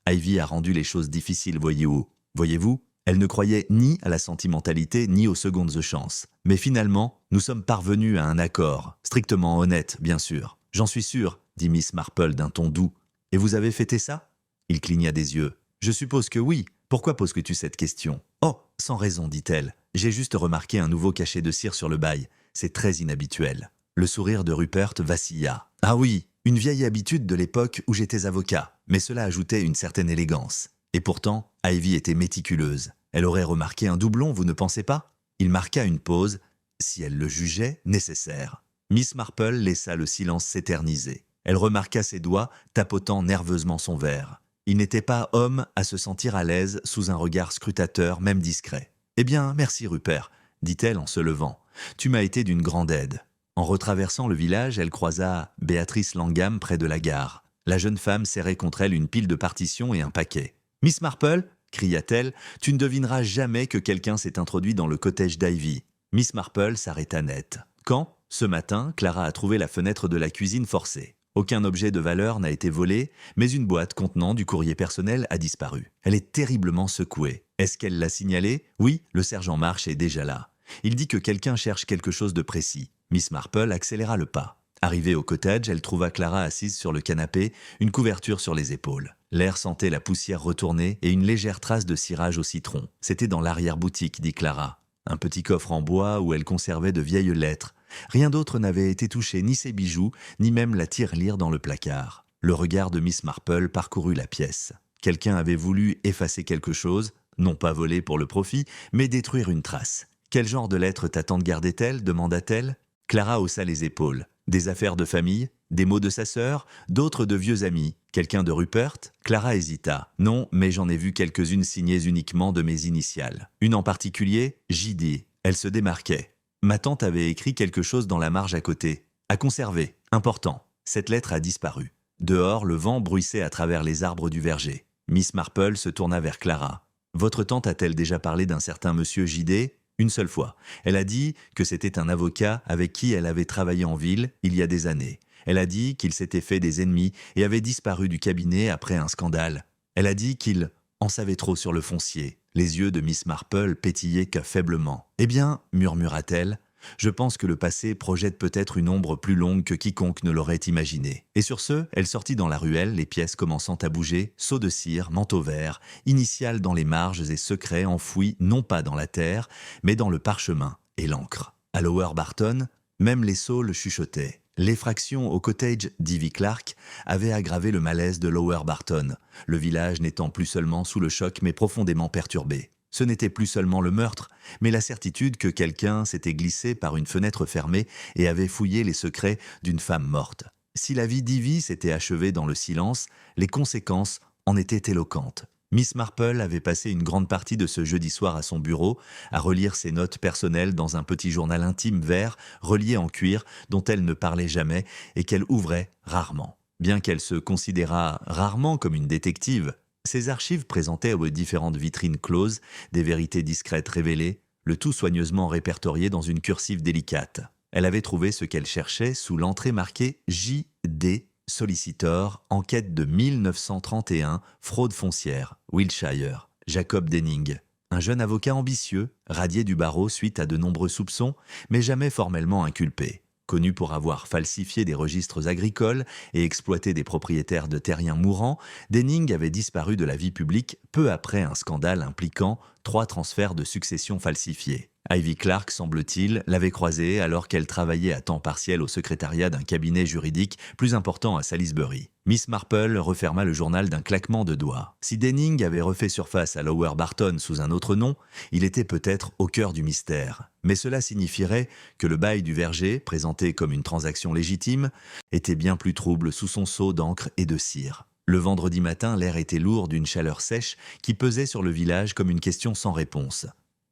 Ivy a rendu les choses difficiles, voyez-vous, elle ne croyait ni à la sentimentalité ni aux secondes chances. Mais finalement, nous sommes parvenus à un accord, strictement honnête, bien sûr. J'en suis sûr, dit Miss Marple d'un ton doux. Et vous avez fêté ça ? Il cligna des yeux. Je suppose que oui. Pourquoi poses-tu cette question ? Oh, sans raison, dit-elle. J'ai juste remarqué un nouveau cachet de cire sur le bail. C'est très inhabituel. Le sourire de Rupert vacilla. Ah oui, une vieille habitude de l'époque où j'étais avocat, mais cela ajoutait une certaine élégance. Et pourtant, Ivy était méticuleuse. Elle aurait remarqué un doublon, vous ne pensez pas ? Il marqua une pause, si elle le jugeait nécessaire. Miss Marple laissa le silence s'éterniser. Elle remarqua ses doigts tapotant nerveusement son verre. Il n'était pas homme à se sentir à l'aise sous un regard scrutateur, même discret. « Eh bien, merci Rupert, » dit-elle en se levant. « Tu m'as été d'une grande aide. » En retraversant le village, elle croisa Béatrice Langham près de la gare. La jeune femme serrait contre elle une pile de partitions et un paquet. « Miss Marple !» cria-t-elle, « tu ne devineras jamais que quelqu'un s'est introduit dans le cottage d'Ivy. » Miss Marple s'arrêta net. Quand, ce matin, Clara a trouvé la fenêtre de la cuisine forcée. Aucun objet de valeur n'a été volé, mais une boîte contenant du courrier personnel a disparu. Elle est terriblement secouée. Est-ce qu'elle l'a signalé ? Oui, le sergent March est déjà là. Il dit que quelqu'un cherche quelque chose de précis. Miss Marple accéléra le pas. Arrivée au cottage, elle trouva Clara assise sur le canapé, une couverture sur les épaules. L'air sentait la poussière retournée et une légère trace de cirage au citron. C'était dans l'arrière-boutique, dit Clara. Un petit coffre en bois où elle conservait de vieilles lettres. Rien d'autre n'avait été touché, ni ses bijoux, ni même la tirelire dans le placard. Le regard de Miss Marple parcourut la pièce. Quelqu'un avait voulu effacer quelque chose, non pas voler pour le profit, mais détruire une trace. « Quel genre de lettres ta tante gardait-elle » demanda-t-elle. Clara haussa les épaules. Des affaires de famille, des mots de sa sœur, d'autres de vieux amis. Quelqu'un de Rupert ? Clara hésita. Non, mais j'en ai vu quelques-unes signées uniquement de mes initiales. Une en particulier, J.D. Elle se démarquait. Ma tante avait écrit quelque chose dans la marge à côté. À conserver. Important. Cette lettre a disparu. Dehors, le vent bruissait à travers les arbres du verger. Miss Marple se tourna vers Clara. Votre tante a-t-elle déjà parlé d'un certain monsieur J.D. ? Une seule fois. Elle a dit que c'était un avocat avec qui elle avait travaillé en ville il y a des années. Elle a dit qu'il s'était fait des ennemis et avait disparu du cabinet après un scandale. Elle a dit qu'il en savait trop sur le foncier. Les yeux de Miss Marple pétillaient que faiblement. « Eh bien, murmura-t-elle, je pense que le passé projette peut-être une ombre plus longue que quiconque ne l'aurait imaginé. » Et sur ce, elle sortit dans la ruelle, les pièces commençant à bouger, seau de cire, manteau vert, initiales dans les marges et secrets enfouis non pas dans la terre, mais dans le parchemin et l'encre. À Lower Barton, même les saules chuchotaient. L'effraction au cottage d'Ivy Clark avait aggravé le malaise de Lower Barton, le village n'étant plus seulement sous le choc mais profondément perturbé. Ce n'était plus seulement le meurtre, mais la certitude que quelqu'un s'était glissé par une fenêtre fermée et avait fouillé les secrets d'une femme morte. Si la vie d'Ivy s'était achevée dans le silence, les conséquences en étaient éloquentes. Miss Marple avait passé une grande partie de ce jeudi soir à son bureau, à relire ses notes personnelles dans un petit journal intime vert, relié en cuir, dont elle ne parlait jamais et qu'elle ouvrait rarement. Bien qu'elle se considérât rarement comme une détective, ses archives présentaient aux différentes vitrines closes des vérités discrètes révélées, le tout soigneusement répertorié dans une cursive délicate. Elle avait trouvé ce qu'elle cherchait sous l'entrée marquée J.D. Sollicitor, enquête de 1931, fraude foncière, Wiltshire, Jacob Denning. Un jeune avocat ambitieux, radié du barreau suite à de nombreux soupçons, mais jamais formellement inculpé. Connu pour avoir falsifié des registres agricoles et exploité des propriétaires de terriens mourants, Denning avait disparu de la vie publique peu après un scandale impliquant 3 transferts de succession falsifiés. Ivy Clark, semble-t-il, l'avait croisée alors qu'elle travaillait à temps partiel au secrétariat d'un cabinet juridique plus important à Salisbury. Miss Marple referma le journal d'un claquement de doigts. Si Denning avait refait surface à Lower Barton sous un autre nom, il était peut-être au cœur du mystère. Mais cela signifierait que le bail du verger, présenté comme une transaction légitime, était bien plus trouble sous son seau d'encre et de cire. Le vendredi matin, l'air était lourd d'une chaleur sèche qui pesait sur le village comme une question sans réponse.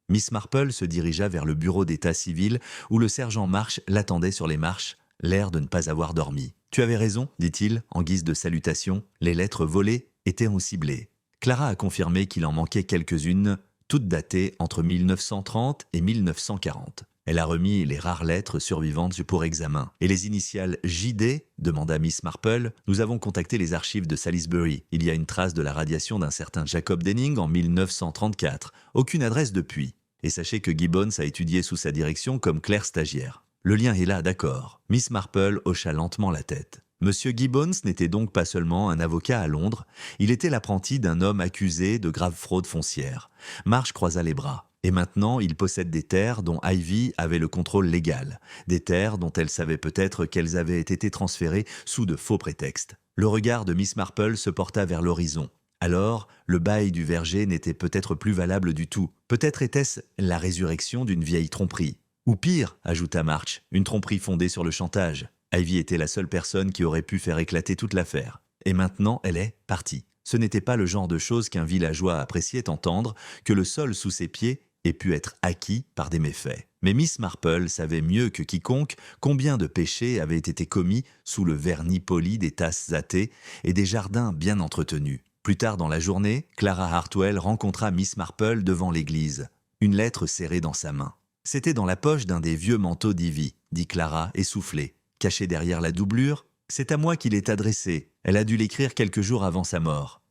Miss Marple se dirigea vers le bureau d'état civil où le sergent March l'attendait sur les marches, l'air de ne pas avoir dormi. « Tu avais raison, dit-il, en guise de salutation. Les lettres volées étaient au ciblé. » Clara a confirmé qu'il en manquait quelques-unes, toutes datées entre 1930 et 1940. Elle a remis les rares lettres survivantes pour examen. « Et les initiales JD ?» demanda Miss Marple. « Nous avons contacté les archives de Salisbury. Il y a une trace de la radiation d'un certain Jacob Denning en 1934. Aucune adresse depuis. Et sachez que Gibbons a étudié sous sa direction comme clerc stagiaire. Le lien est là, d'accord. » Miss Marple hocha lentement la tête. Monsieur Gibbons n'était donc pas seulement un avocat à Londres, il était l'apprenti d'un homme accusé de grave fraude foncière. March croisa les bras. Et maintenant, il possède des terres dont Ivy avait le contrôle légal, des terres dont elle savait peut-être qu'elles avaient été transférées sous de faux prétextes. Le regard de Miss Marple se porta vers l'horizon. Alors, le bail du verger n'était peut-être plus valable du tout. Peut-être était-ce la résurrection d'une vieille tromperie. Ou pire, ajouta March, une tromperie fondée sur le chantage. Ivy était la seule personne qui aurait pu faire éclater toute l'affaire. Et maintenant, elle est partie. Ce n'était pas le genre de chose qu'un villageois appréciait entendre, que le sol sous ses pieds ait pu être acquis par des méfaits. Mais Miss Marple savait mieux que quiconque combien de péchés avaient été commis sous le vernis poli des tasses athées et des jardins bien entretenus. Plus tard dans la journée, Clara Hartwell rencontra Miss Marple devant l'église, une lettre serrée dans sa main. « C'était dans la poche d'un des vieux manteaux d'Ivy, » dit Clara, essoufflée. « Caché derrière la doublure, c'est à moi qu'il est adressé. Elle a dû l'écrire quelques jours avant sa mort. »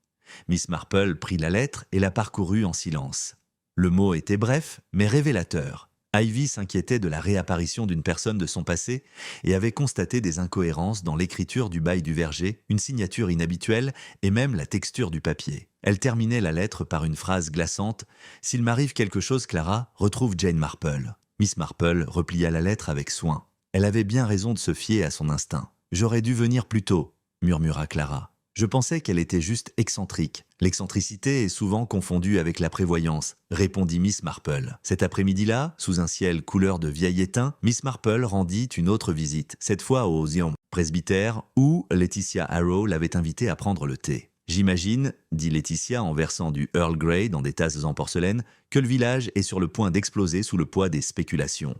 Miss Marple prit la lettre et la parcourut en silence. Le mot était bref, mais révélateur. Ivy s'inquiétait de la réapparition d'une personne de son passé et avait constaté des incohérences dans l'écriture du bail du verger, une signature inhabituelle et même la texture du papier. Elle terminait la lettre par une phrase glaçante « S'il m'arrive quelque chose, Clara, retrouve Jane Marple. » Miss Marple replia la lettre avec soin. Elle avait bien raison de se fier à son instinct. « J'aurais dû venir plus tôt, » murmura Clara. « Je pensais qu'elle était juste excentrique. L'excentricité est souvent confondue avec la prévoyance, » répondit Miss Marple. Cet après-midi-là, sous un ciel couleur de vieil étain, Miss Marple rendit une autre visite, cette fois au Zion Presbytère, où Laetitia Harrow l'avait invitée à prendre le thé. « J'imagine, » dit Laetitia en versant du Earl Grey dans des tasses en porcelaine, « que le village est sur le point d'exploser sous le poids des spéculations. »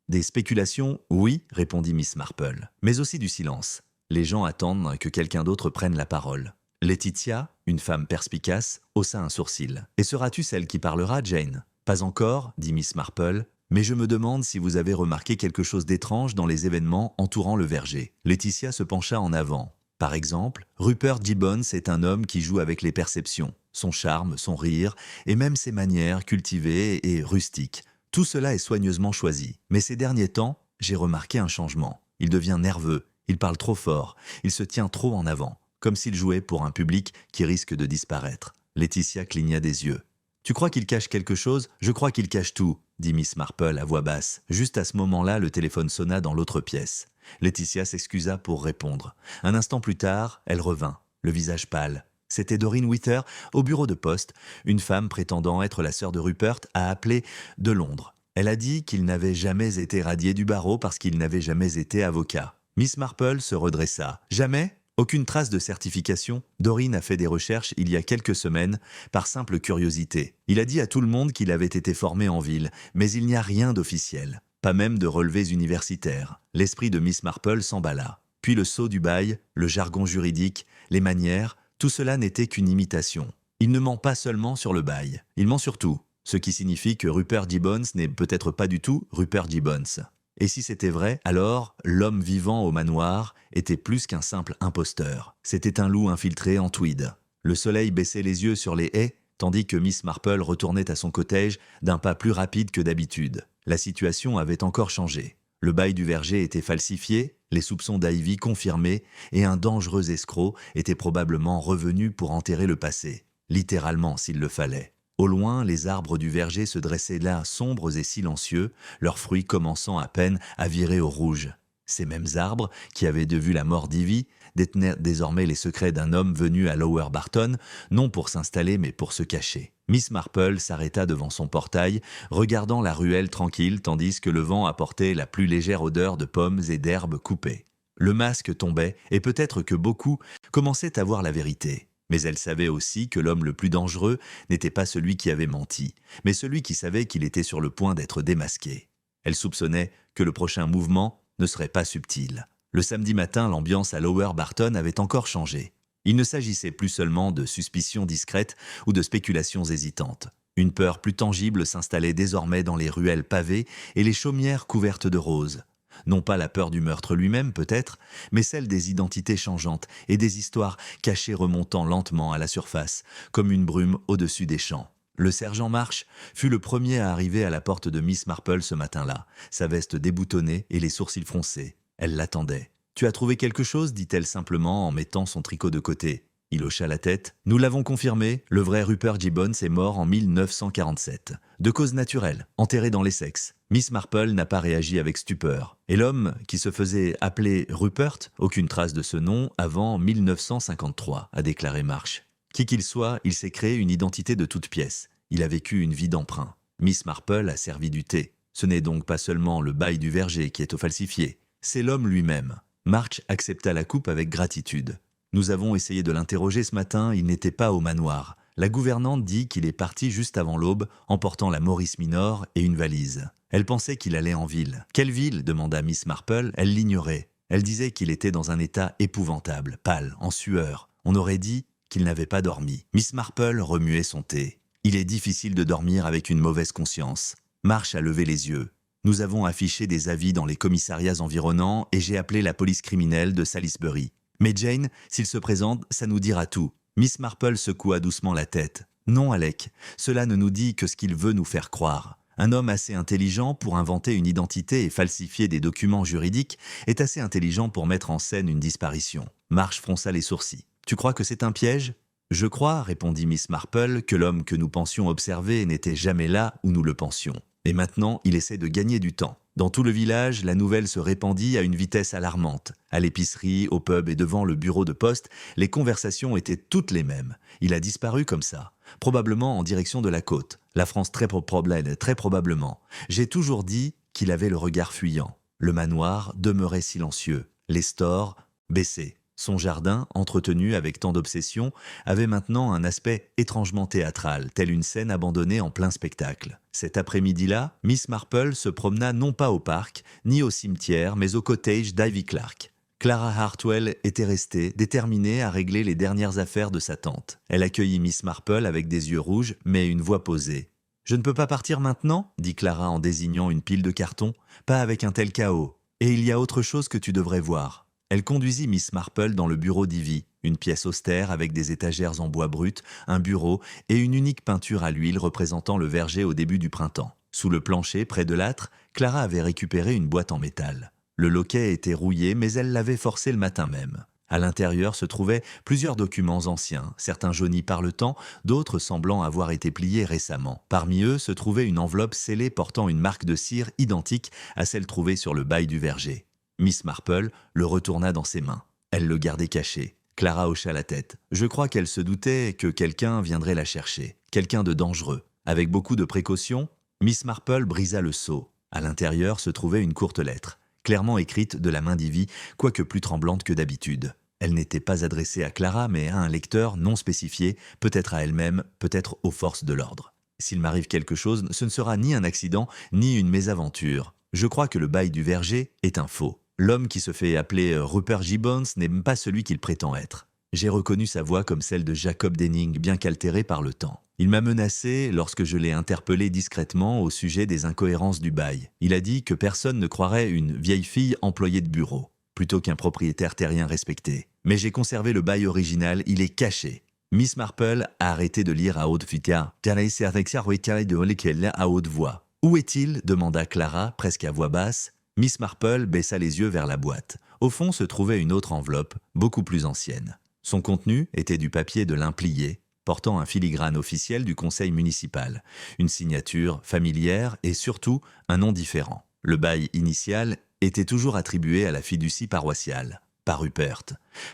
« Des spéculations, oui, » répondit Miss Marple, « mais aussi du silence. Les gens attendent que quelqu'un d'autre prenne la parole. » Laetitia, une femme perspicace, haussa un sourcil. « Et seras-tu celle qui parlera, Jane ?»« Pas encore, » dit Miss Marple, « mais je me demande si vous avez remarqué quelque chose d'étrange dans les événements entourant le verger. » Laetitia se pencha en avant. « Par exemple, Rupert Gibbons est un homme qui joue avec les perceptions. Son charme, son rire, et même ses manières cultivées et rustiques. Tout cela est soigneusement choisi. Mais ces derniers temps, j'ai remarqué un changement. Il devient nerveux, il parle trop fort, il se tient trop en avant, comme s'il jouait pour un public qui risque de disparaître. » Laetitia cligna des yeux. « Tu crois qu'il cache quelque chose ? Je crois qu'il cache tout, » dit Miss Marple à voix basse. Juste à ce moment-là, le téléphone sonna dans l'autre pièce. Laetitia s'excusa pour répondre. Un instant plus tard, elle revint, le visage pâle. C'était Doreen Wither, au bureau de poste. Une femme prétendant être la sœur de Rupert a appelé de Londres. Elle a dit qu'il n'avait jamais été radié du barreau parce qu'il n'avait jamais été avocat. Miss Marple se redressa. « Jamais ? Aucune trace de certification ? » Doreen a fait des recherches il y a quelques semaines, par simple curiosité. Il a dit à tout le monde qu'il avait été formé en ville, mais il n'y a rien d'officiel. Pas même de relevés universitaires. L'esprit de Miss Marple s'emballa. Puis le sceau du bail, le jargon juridique, les manières, tout cela n'était qu'une imitation. Il ne ment pas seulement sur le bail, il ment sur tout, ce qui signifie que Rupert Gibbons n'est peut-être pas du tout Rupert Gibbons. Et si c'était vrai, alors l'homme vivant au manoir était plus qu'un simple imposteur. C'était un loup infiltré en tweed. Le soleil baissait les yeux sur les haies, tandis que Miss Marple retournait à son cottage d'un pas plus rapide que d'habitude. La situation avait encore changé. Le bail du verger était falsifié, les soupçons d'Ivy confirmés, et un dangereux escroc était probablement revenu pour enterrer le passé, littéralement s'il le fallait. Au loin, les arbres du verger se dressaient là, sombres et silencieux, leurs fruits commençant à peine à virer au rouge. Ces mêmes arbres, qui avaient vu la mort d'Ivy, détenaient désormais les secrets d'un homme venu à Lower Barton, non pour s'installer mais pour se cacher. Miss Marple s'arrêta devant son portail, regardant la ruelle tranquille tandis que le vent apportait la plus légère odeur de pommes et d'herbes coupées. Le masque tombait et peut-être que beaucoup commençaient à voir la vérité. Mais elle savait aussi que l'homme le plus dangereux n'était pas celui qui avait menti, mais celui qui savait qu'il était sur le point d'être démasqué. Elle soupçonnait que le prochain mouvement ne serait pas subtil. Le samedi matin, l'ambiance à Lower Barton avait encore changé. Il ne s'agissait plus seulement de suspicions discrètes ou de spéculations hésitantes. Une peur plus tangible s'installait désormais dans les ruelles pavées et les chaumières couvertes de roses. Non pas la peur du meurtre lui-même peut-être, mais celle des identités changeantes et des histoires cachées remontant lentement à la surface, comme une brume au-dessus des champs. Le sergent Marsh fut le premier à arriver à la porte de Miss Marple ce matin-là, sa veste déboutonnée et les sourcils froncés. Elle l'attendait. « Tu as trouvé quelque chose ?» dit-elle simplement en mettant son tricot de côté. Il hocha la tête. « Nous l'avons confirmé, le vrai Rupert Gibbons est mort en 1947. De cause naturelle, enterré dans l'Essex. » Miss Marple n'a pas réagi avec stupeur. Et l'homme, qui se faisait appeler Rupert, aucune trace de ce nom avant 1953, a déclaré Marsh. Qui qu'il soit, il s'est créé une identité de toute pièce. Il a vécu une vie d'emprunt. Miss Marple a servi du thé. Ce n'est donc pas seulement le bail du verger qui est au falsifié. C'est l'homme lui-même. March accepta la coupe avec gratitude. Nous avons essayé de l'interroger ce matin, il n'était pas au manoir. La gouvernante dit qu'il est parti juste avant l'aube, emportant la Maurice Minor et une valise. Elle pensait qu'il allait en ville. « Quelle ville ?» demanda Miss Marple. Elle l'ignorait. Elle disait qu'il était dans un état épouvantable, pâle, en sueur. On aurait dit qu'il n'avait pas dormi. Miss Marple remuait son thé. « Il est difficile de dormir avec une mauvaise conscience. » Marsh a levé les yeux. Nous avons affiché des avis dans les commissariats environnants et j'ai appelé la police criminelle de Salisbury. Mais Jane, s'il se présente, ça nous dira tout. Miss Marple secoua doucement la tête. Non, Alec, cela ne nous dit que ce qu'il veut nous faire croire. Un homme assez intelligent pour inventer une identité et falsifier des documents juridiques est assez intelligent pour mettre en scène une disparition. Marsh fronça les sourcils. Tu crois que c'est un piège ? Je crois, répondit Miss Marple, que l'homme que nous pensions observer n'était jamais là où nous le pensions. Et maintenant, il essaie de gagner du temps. Dans tout le village, la nouvelle se répandit à une vitesse alarmante. À l'épicerie, au pub et devant le bureau de poste, les conversations étaient toutes les mêmes. Il a disparu comme ça, probablement en direction de la côte. La France très probablement. J'ai toujours dit qu'il avait le regard fuyant. Le manoir demeurait silencieux, les stores baissés. Son jardin, entretenu avec tant d'obsession, avait maintenant un aspect étrangement théâtral, tel une scène abandonnée en plein spectacle. Cet après-midi-là, Miss Marple se promena non pas au parc, ni au cimetière, mais au cottage d'Ivy Clark. Clara Hartwell était restée, déterminée à régler les dernières affaires de sa tante. Elle accueillit Miss Marple avec des yeux rouges, mais une voix posée. « Je ne peux pas partir maintenant ?» dit Clara en désignant une pile de cartons. « Pas avec un tel chaos. Et il y a autre chose que tu devrais voir. » Elle conduisit Miss Marple dans le bureau d'Ivy, une pièce austère avec des étagères en bois brut, un bureau et une unique peinture à l'huile représentant le verger au début du printemps. Sous le plancher, près de l'âtre, Clara avait récupéré une boîte en métal. Le loquet était rouillé, mais elle l'avait forcé le matin même. À l'intérieur se trouvaient plusieurs documents anciens, certains jaunis par le temps, d'autres semblant avoir été pliés récemment. Parmi eux se trouvait une enveloppe scellée portant une marque de cire identique à celle trouvée sur le bail du verger. Miss Marple le retourna dans ses mains. Elle le gardait caché. Clara hocha la tête. Je crois qu'elle se doutait que quelqu'un viendrait la chercher. Quelqu'un de dangereux. Avec beaucoup de précautions, Miss Marple brisa le sceau. À l'intérieur se trouvait une courte lettre, clairement écrite de la main d'Ivy, quoique plus tremblante que d'habitude. Elle n'était pas adressée à Clara, mais à un lecteur non spécifié, peut-être à elle-même, peut-être aux forces de l'ordre. S'il m'arrive quelque chose, ce ne sera ni un accident, ni une mésaventure. Je crois que le bail du verger est un faux. L'homme qui se fait appeler Rupert Gibbons n'est même pas celui qu'il prétend être. J'ai reconnu sa voix comme celle de Jacob Denning, bien qu'altérée par le temps. Il m'a menacé lorsque je l'ai interpellé discrètement au sujet des incohérences du bail. Il a dit que personne ne croirait une vieille fille employée de bureau, plutôt qu'un propriétaire terrien respecté. Mais j'ai conservé le bail original, il est caché. Miss Marple a arrêté de lire à haute voix. « Où est-il » demanda Clara, presque à voix basse. Miss Marple baissa les yeux vers la boîte. Au fond se trouvait une autre enveloppe, beaucoup plus ancienne. Son contenu était du papier de lin plié, portant un filigrane officiel du conseil municipal, une signature familière et surtout un nom différent. Le bail initial était toujours attribué à la fiducie paroissiale, par Rupert,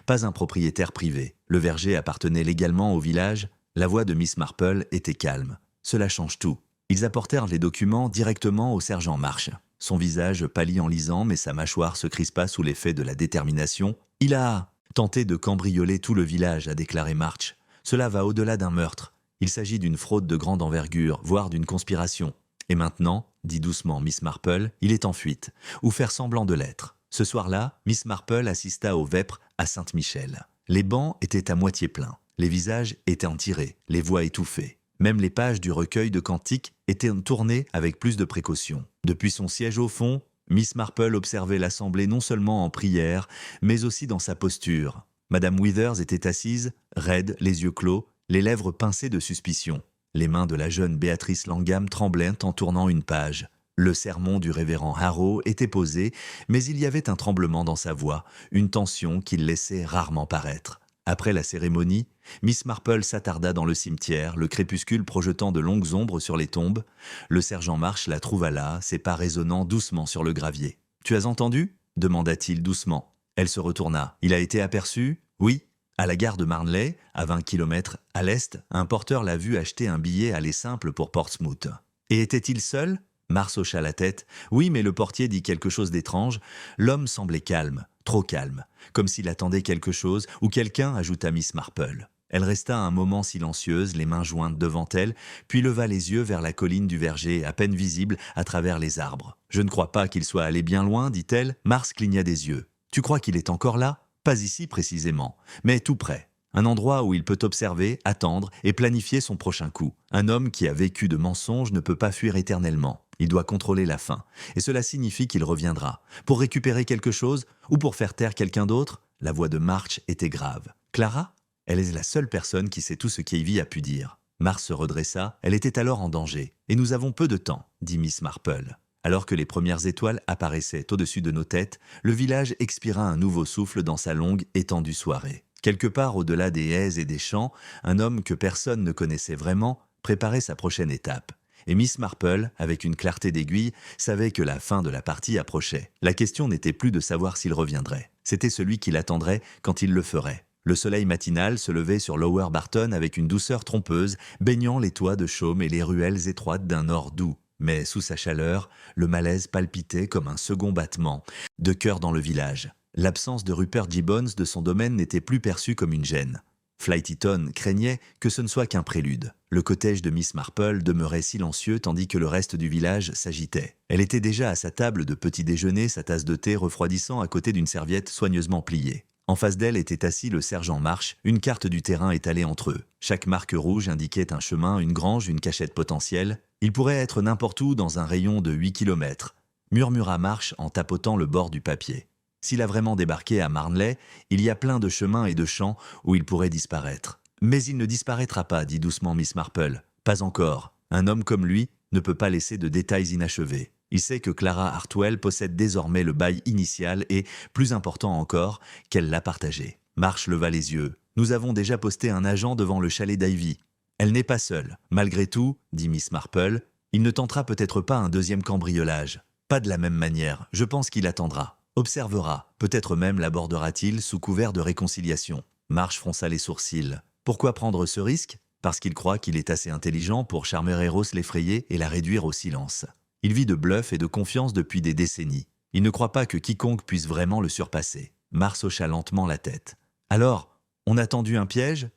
pas un propriétaire privé. Le verger appartenait légalement au village. La voix de Miss Marple était calme. Cela change tout. Ils apportèrent les documents directement au sergent March. Son visage pâlit en lisant, mais sa mâchoire se crispa sous l'effet de la détermination. « Il a tenté de cambrioler tout le village », a déclaré March. « Cela va au-delà d'un meurtre. Il s'agit d'une fraude de grande envergure, voire d'une conspiration. Et maintenant, dit doucement Miss Marple, il est en fuite, ou faire semblant de l'être. » Ce soir-là, Miss Marple assista aux vêpres à Saint-Michel. Les bancs étaient à moitié pleins, les visages étaient tirés, les voix étouffées. Même les pages du recueil de cantiques étaient tournées avec plus de précaution. Depuis son siège au fond, Miss Marple observait l'assemblée non seulement en prière, mais aussi dans sa posture. Madame Withers était assise, raide, les yeux clos, les lèvres pincées de suspicion. Les mains de la jeune Béatrice Langham tremblaient en tournant une page. Le sermon du révérend Harrow était posé, mais il y avait un tremblement dans sa voix, une tension qu'il laissait rarement paraître. Après la cérémonie, Miss Marple s'attarda dans le cimetière, le crépuscule projetant de longues ombres sur les tombes. Le sergent March la trouva là, ses pas résonnant doucement sur le gravier. « Tu as entendu » demanda-t-il doucement. Elle se retourna. « Il a été aperçu ?»« Oui. À la gare de Marnley, à 20 km à l'est, un porteur l'a vu acheter un billet aller simple pour Portsmouth. Et était-il seul ?» Mars hocha la tête. « Oui, mais le portier dit quelque chose d'étrange. L'homme semblait calme, trop calme, comme s'il attendait quelque chose, ou quelqu'un, ajouta Miss Marple. Elle resta un moment silencieuse, les mains jointes devant elle, puis leva les yeux vers la colline du verger, à peine visible à travers les arbres. « Je ne crois pas qu'il soit allé bien loin, dit-elle. » Mars cligna des yeux. « Tu crois qu'il est encore là ? Pas ici précisément, mais tout près. Un endroit où il peut observer, attendre et planifier son prochain coup. Un homme qui a vécu de mensonges ne peut pas fuir éternellement. Il doit contrôler la fin. Et cela signifie qu'il reviendra. Pour récupérer quelque chose ou pour faire taire quelqu'un d'autre ?» La voix de March était grave. « Clara ? Elle est la seule personne qui sait tout ce qu'Ivy a pu dire. » Mars se redressa. Elle était alors en danger. « Et nous avons peu de temps, » dit Miss Marple. Alors que les premières étoiles apparaissaient au-dessus de nos têtes, le village expira un nouveau souffle dans sa longue, étendue soirée. Quelque part au-delà des haies et des champs, un homme que personne ne connaissait vraiment préparait sa prochaine étape. Et Miss Marple, avec une clarté d'aiguille, savait que la fin de la partie approchait. La question n'était plus de savoir s'il reviendrait. C'était celui qui l'attendrait quand il le ferait. Le soleil matinal se levait sur Lower Barton avec une douceur trompeuse, baignant les toits de chaume et les ruelles étroites d'un or doux. Mais sous sa chaleur, le malaise palpitait comme un second battement de cœur dans le village. L'absence de Rupert Gibbons de son domaine n'était plus perçue comme une gêne. Flightyton craignait que ce ne soit qu'un prélude. Le cottage de Miss Marple demeurait silencieux tandis que le reste du village s'agitait. Elle était déjà à sa table de petit déjeuner, sa tasse de thé refroidissant à côté d'une serviette soigneusement pliée. En face d'elle était assis le sergent March, une carte du terrain étalée entre eux. Chaque marque rouge indiquait un chemin, une grange, une cachette potentielle. Il pourrait être n'importe où dans un rayon de 8 km, murmura March en tapotant le bord du papier. S'il a vraiment débarqué à Marnley, il y a plein de chemins et de champs où il pourrait disparaître. Mais il ne disparaîtra pas, dit doucement Miss Marple. Pas encore. Un homme comme lui ne peut pas laisser de détails inachevés. Il sait que Clara Hartwell possède désormais le bail initial et, plus important encore, qu'elle l'a partagé. March leva les yeux. Nous avons déjà posté un agent devant le chalet d'Ivy. Elle n'est pas seule. Malgré tout, dit Miss Marple, il ne tentera peut-être pas un deuxième cambriolage. Pas de la même manière. Je pense qu'il attendra. Observera, peut-être même l'abordera-t-il sous couvert de réconciliation. March fronça les sourcils. Pourquoi prendre ce risque ? Parce qu'il croit qu'il est assez intelligent pour charmer Eros l'effrayer et la réduire au silence. Il vit de bluff et de confiance depuis des décennies. Il ne croit pas que quiconque puisse vraiment le surpasser. March hocha lentement la tête. « Alors, on a tendu un piège ?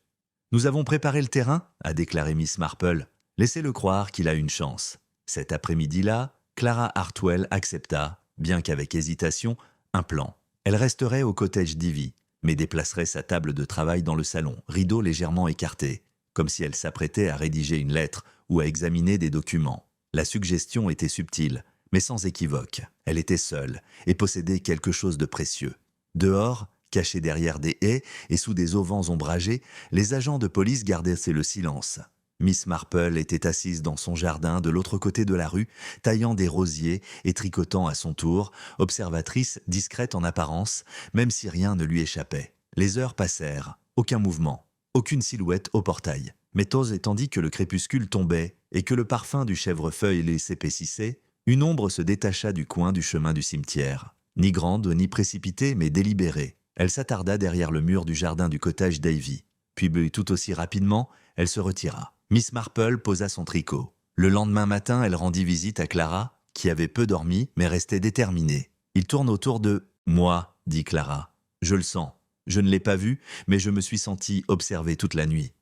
Nous avons préparé le terrain ?» a déclaré Miss Marple. « Laissez-le croire qu'il a une chance. » Cet après-midi-là, Clara Hartwell accepta, bien qu'avec hésitation, un plan. Elle resterait au cottage d'Ivy, mais déplacerait sa table de travail dans le salon, rideau légèrement écarté, comme si elle s'apprêtait à rédiger une lettre ou à examiner des documents. La suggestion était subtile, mais sans équivoque. Elle était seule et possédait quelque chose de précieux. Dehors, cachés derrière des haies et sous des auvents ombragés, les agents de police gardaient le silence. Miss Marple était assise dans son jardin de l'autre côté de la rue, taillant des rosiers et tricotant à son tour, observatrice discrète en apparence, même si rien ne lui échappait. Les heures passèrent, aucun mouvement, aucune silhouette au portail. Mais tandis que le crépuscule tombait et que le parfum du chèvrefeuille s'épaississait, une ombre se détacha du coin du chemin du cimetière. Ni grande, ni précipitée, mais délibérée. Elle s'attarda derrière le mur du jardin du cottage d'Ivy. Puis tout aussi rapidement, elle se retira. Miss Marple posa son tricot. Le lendemain matin, elle rendit visite à Clara, qui avait peu dormi, mais restait déterminée. « Il tourne autour de moi », dit Clara. « Je le sens. Je ne l'ai pas vu, mais je me suis sentie observée toute la nuit. »«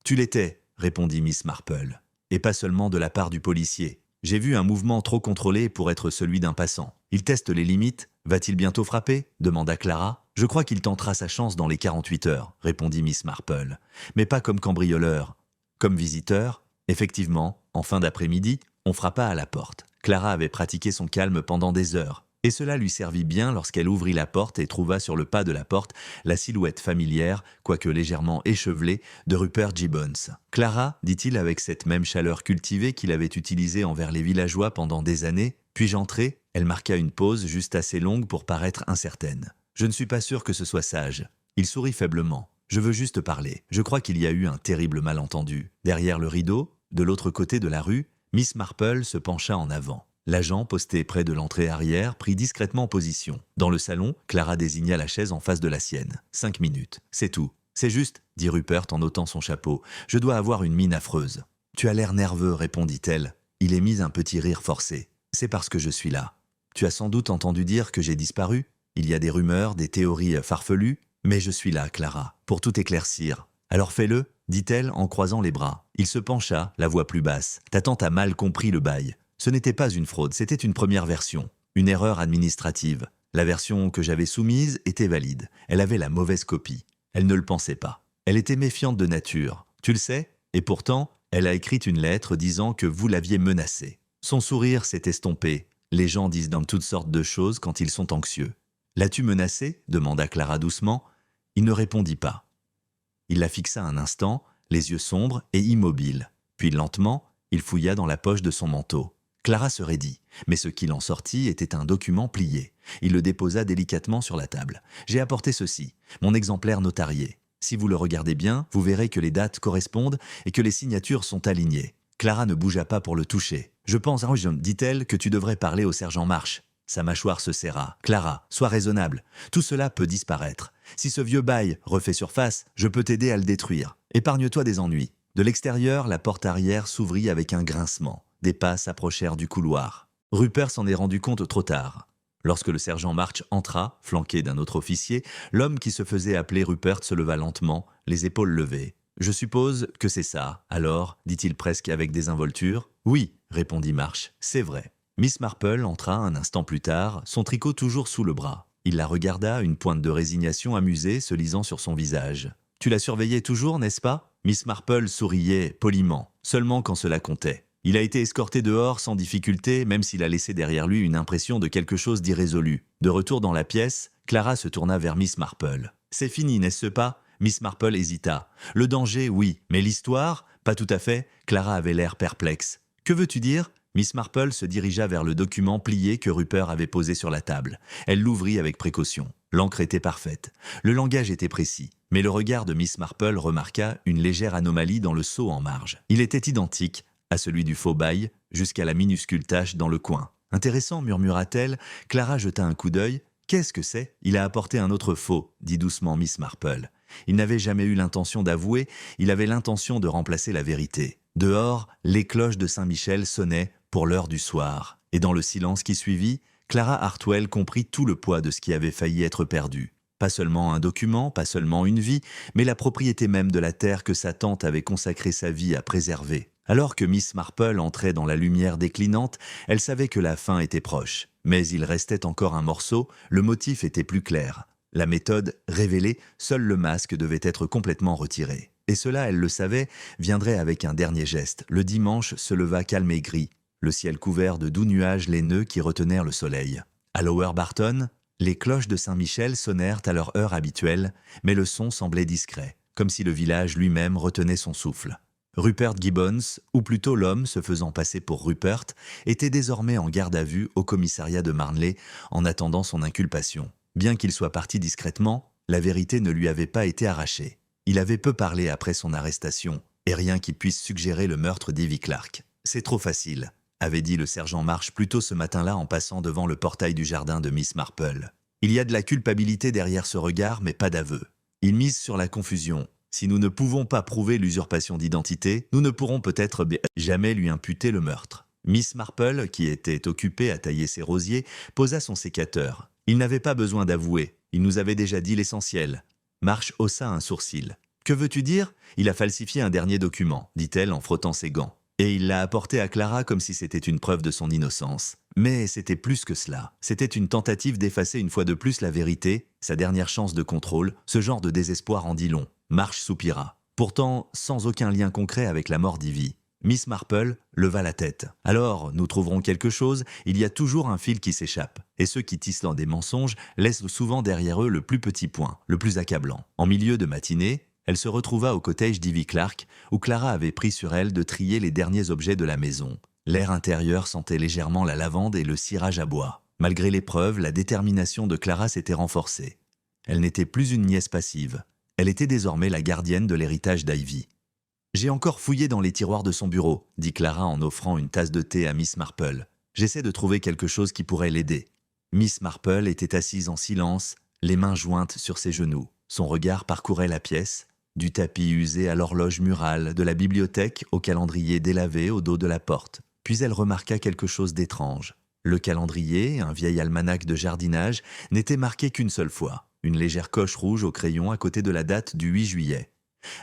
Tu l'étais », répondit Miss Marple. « Et pas seulement de la part du policier. J'ai vu un mouvement trop contrôlé pour être celui d'un passant. Il teste les limites. Va-t-il bientôt frapper ?» demanda Clara. « Je crois qu'il tentera sa chance dans les 48 heures, répondit Miss Marple. Mais pas comme cambrioleur. Comme visiteur, effectivement, en fin d'après-midi, on frappa à la porte. Clara avait pratiqué son calme pendant des heures. Et cela lui servit bien lorsqu'elle ouvrit la porte et trouva sur le pas de la porte la silhouette familière, quoique légèrement échevelée, de Rupert Gibbons. « Clara, dit-il avec cette même chaleur cultivée qu'il avait utilisée envers les villageois pendant des années, puis-je entrer ?» Elle marqua une pause juste assez longue pour paraître incertaine. « Je ne suis pas sûr que ce soit sage. » Il sourit faiblement. « Je veux juste parler. Je crois qu'il y a eu un terrible malentendu. » Derrière le rideau, de l'autre côté de la rue, Miss Marple se pencha en avant. L'agent, posté près de l'entrée arrière, prit discrètement position. Dans le salon, Clara désigna la chaise en face de la sienne. 5 minutes, c'est tout. C'est juste, dit Rupert en ôtant son chapeau. Je dois avoir une mine affreuse. Tu as l'air nerveux, répondit-elle. Il émit un petit rire forcé. C'est parce que je suis là. Tu as sans doute entendu dire que j'ai disparu. Il y a des rumeurs, des théories farfelues. Mais je suis là, Clara, pour tout éclaircir. Alors fais-le, dit-elle en croisant les bras. Il se pencha, la voix plus basse. Ta tante a mal compris le bail. Ce n'était pas une fraude, c'était une première version. Une erreur administrative. La version que j'avais soumise était valide. Elle avait la mauvaise copie. Elle ne le pensait pas. Elle était méfiante de nature. Tu le sais ? Et pourtant, elle a écrit une lettre disant que vous l'aviez menacée. Son sourire s'est estompé. Les gens disent dans toutes sortes de choses quand ils sont anxieux. L'as-tu menacée ? Demanda Clara doucement. Il ne répondit pas. Il la fixa un instant, les yeux sombres et immobiles. Puis lentement, il fouilla dans la poche de son manteau. Clara se raidit, mais ce qu'il en sortit était un document plié. Il le déposa délicatement sur la table. « J'ai apporté ceci, mon exemplaire notarié. Si vous le regardez bien, vous verrez que les dates correspondent et que les signatures sont alignées. » Clara ne bougea pas pour le toucher. « Je pense, dit-elle, que tu devrais parler au sergent March. » Sa mâchoire se serra. « Clara, sois raisonnable. Tout cela peut disparaître. Si ce vieux bail refait surface, je peux t'aider à le détruire. Épargne-toi des ennuis. » De l'extérieur, la porte arrière s'ouvrit avec un grincement. Des pas s'approchèrent du couloir. Rupert s'en est rendu compte trop tard. Lorsque le sergent March entra, flanqué d'un autre officier, l'homme qui se faisait appeler Rupert se leva lentement, les épaules levées. « Je suppose que c'est ça, alors ?» dit-il presque avec désinvolture. « Oui », répondit March, « c'est vrai. » Miss Marple entra un instant plus tard, son tricot toujours sous le bras. Il la regarda, une pointe de résignation amusée se lisant sur son visage. « Tu la surveillais toujours, n'est-ce pas ?» Miss Marple souriait poliment, seulement quand cela comptait. Il a été escorté dehors sans difficulté, même s'il a laissé derrière lui une impression de quelque chose d'irrésolu. De retour dans la pièce, Clara se tourna vers Miss Marple. « C'est fini, n'est-ce pas ?» Miss Marple hésita. « Le danger, oui, mais l'histoire, pas tout à fait. » Clara avait l'air perplexe. « Que veux-tu dire ?» Miss Marple se dirigea vers le document plié que Rupert avait posé sur la table. Elle l'ouvrit avec précaution. L'encre était parfaite. Le langage était précis. Mais le regard de Miss Marple remarqua une légère anomalie dans le sceau en marge. Il était identique à celui du faux bail, jusqu'à la minuscule tache dans le coin. « Intéressant, murmura-t-elle. Clara jeta un coup d'œil. « Qu'est-ce que c'est ?»« Il a apporté un autre faux, dit doucement Miss Marple. Il n'avait jamais eu l'intention d'avouer, il avait l'intention de remplacer la vérité. Dehors, les cloches de Saint-Michel sonnaient pour l'heure du soir. Et dans le silence qui suivit, Clara Hartwell comprit tout le poids de ce qui avait failli être perdu. Pas seulement un document, pas seulement une vie, mais la propriété même de la terre que sa tante avait consacré sa vie à préserver. Alors que Miss Marple entrait dans la lumière déclinante, elle savait que la fin était proche. Mais il restait encore un morceau, le motif était plus clair. La méthode révélée, seul le masque devait être complètement retiré. Et cela, elle le savait, viendrait avec un dernier geste. Le dimanche se leva calme et gris, le ciel couvert de doux nuages laineux qui retenèrent le soleil. À Lower Barton, les cloches de Saint-Michel sonnèrent à leur heure habituelle, mais le son semblait discret, comme si le village lui-même retenait son souffle. Rupert Gibbons, ou plutôt l'homme se faisant passer pour Rupert, était désormais en garde à vue au commissariat de Marnley en attendant son inculpation. Bien qu'il soit parti discrètement, la vérité ne lui avait pas été arrachée. Il avait peu parlé après son arrestation, et rien qui puisse suggérer le meurtre d'Ivy Clark. C'est trop facile, avait dit le sergent Marsh plus tôt ce matin-là en passant devant le portail du jardin de Miss Marple. Il y a de la culpabilité derrière ce regard, mais pas d'aveu. Il mise sur la confusion. Si nous ne pouvons pas prouver l'usurpation d'identité, nous ne pourrons peut-être jamais lui imputer le meurtre. Miss Marple, qui était occupée à tailler ses rosiers, posa son sécateur. Il n'avait pas besoin d'avouer, il nous avait déjà dit l'essentiel. Marsh haussa un sourcil. « Que veux-tu dire ? Il a falsifié un dernier document, dit-elle en frottant ses gants. Et il l'a apporté à Clara comme si c'était une preuve de son innocence. Mais c'était plus que cela. C'était une tentative d'effacer une fois de plus la vérité, sa dernière chance de contrôle. Ce genre de désespoir en dit long. Marsh soupira. Pourtant, sans aucun lien concret avec la mort d'Ivy. Miss Marple leva la tête. « Alors, nous trouverons quelque chose, il y a toujours un fil qui s'échappe. Et ceux qui tissent dans des mensonges laissent souvent derrière eux le plus petit point, le plus accablant. » En milieu de matinée, elle se retrouva au cottage d'Ivy Clark, où Clara avait pris sur elle de trier les derniers objets de la maison. L'air intérieur sentait légèrement la lavande et le cirage à bois. Malgré l'épreuve, la détermination de Clara s'était renforcée. Elle n'était plus une nièce passive. Elle était désormais la gardienne de l'héritage d'Ivy. « J'ai encore fouillé dans les tiroirs de son bureau, » dit Clara en offrant une tasse de thé à Miss Marple. « J'essaie de trouver quelque chose qui pourrait l'aider. » Miss Marple était assise en silence, les mains jointes sur ses genoux. Son regard parcourait la pièce, du tapis usé à l'horloge murale, de la bibliothèque au calendrier délavé au dos de la porte. Puis elle remarqua quelque chose d'étrange. Le calendrier, un vieil almanach de jardinage, n'était marqué qu'une seule fois. Une légère coche rouge au crayon à côté de la date du 8 juillet.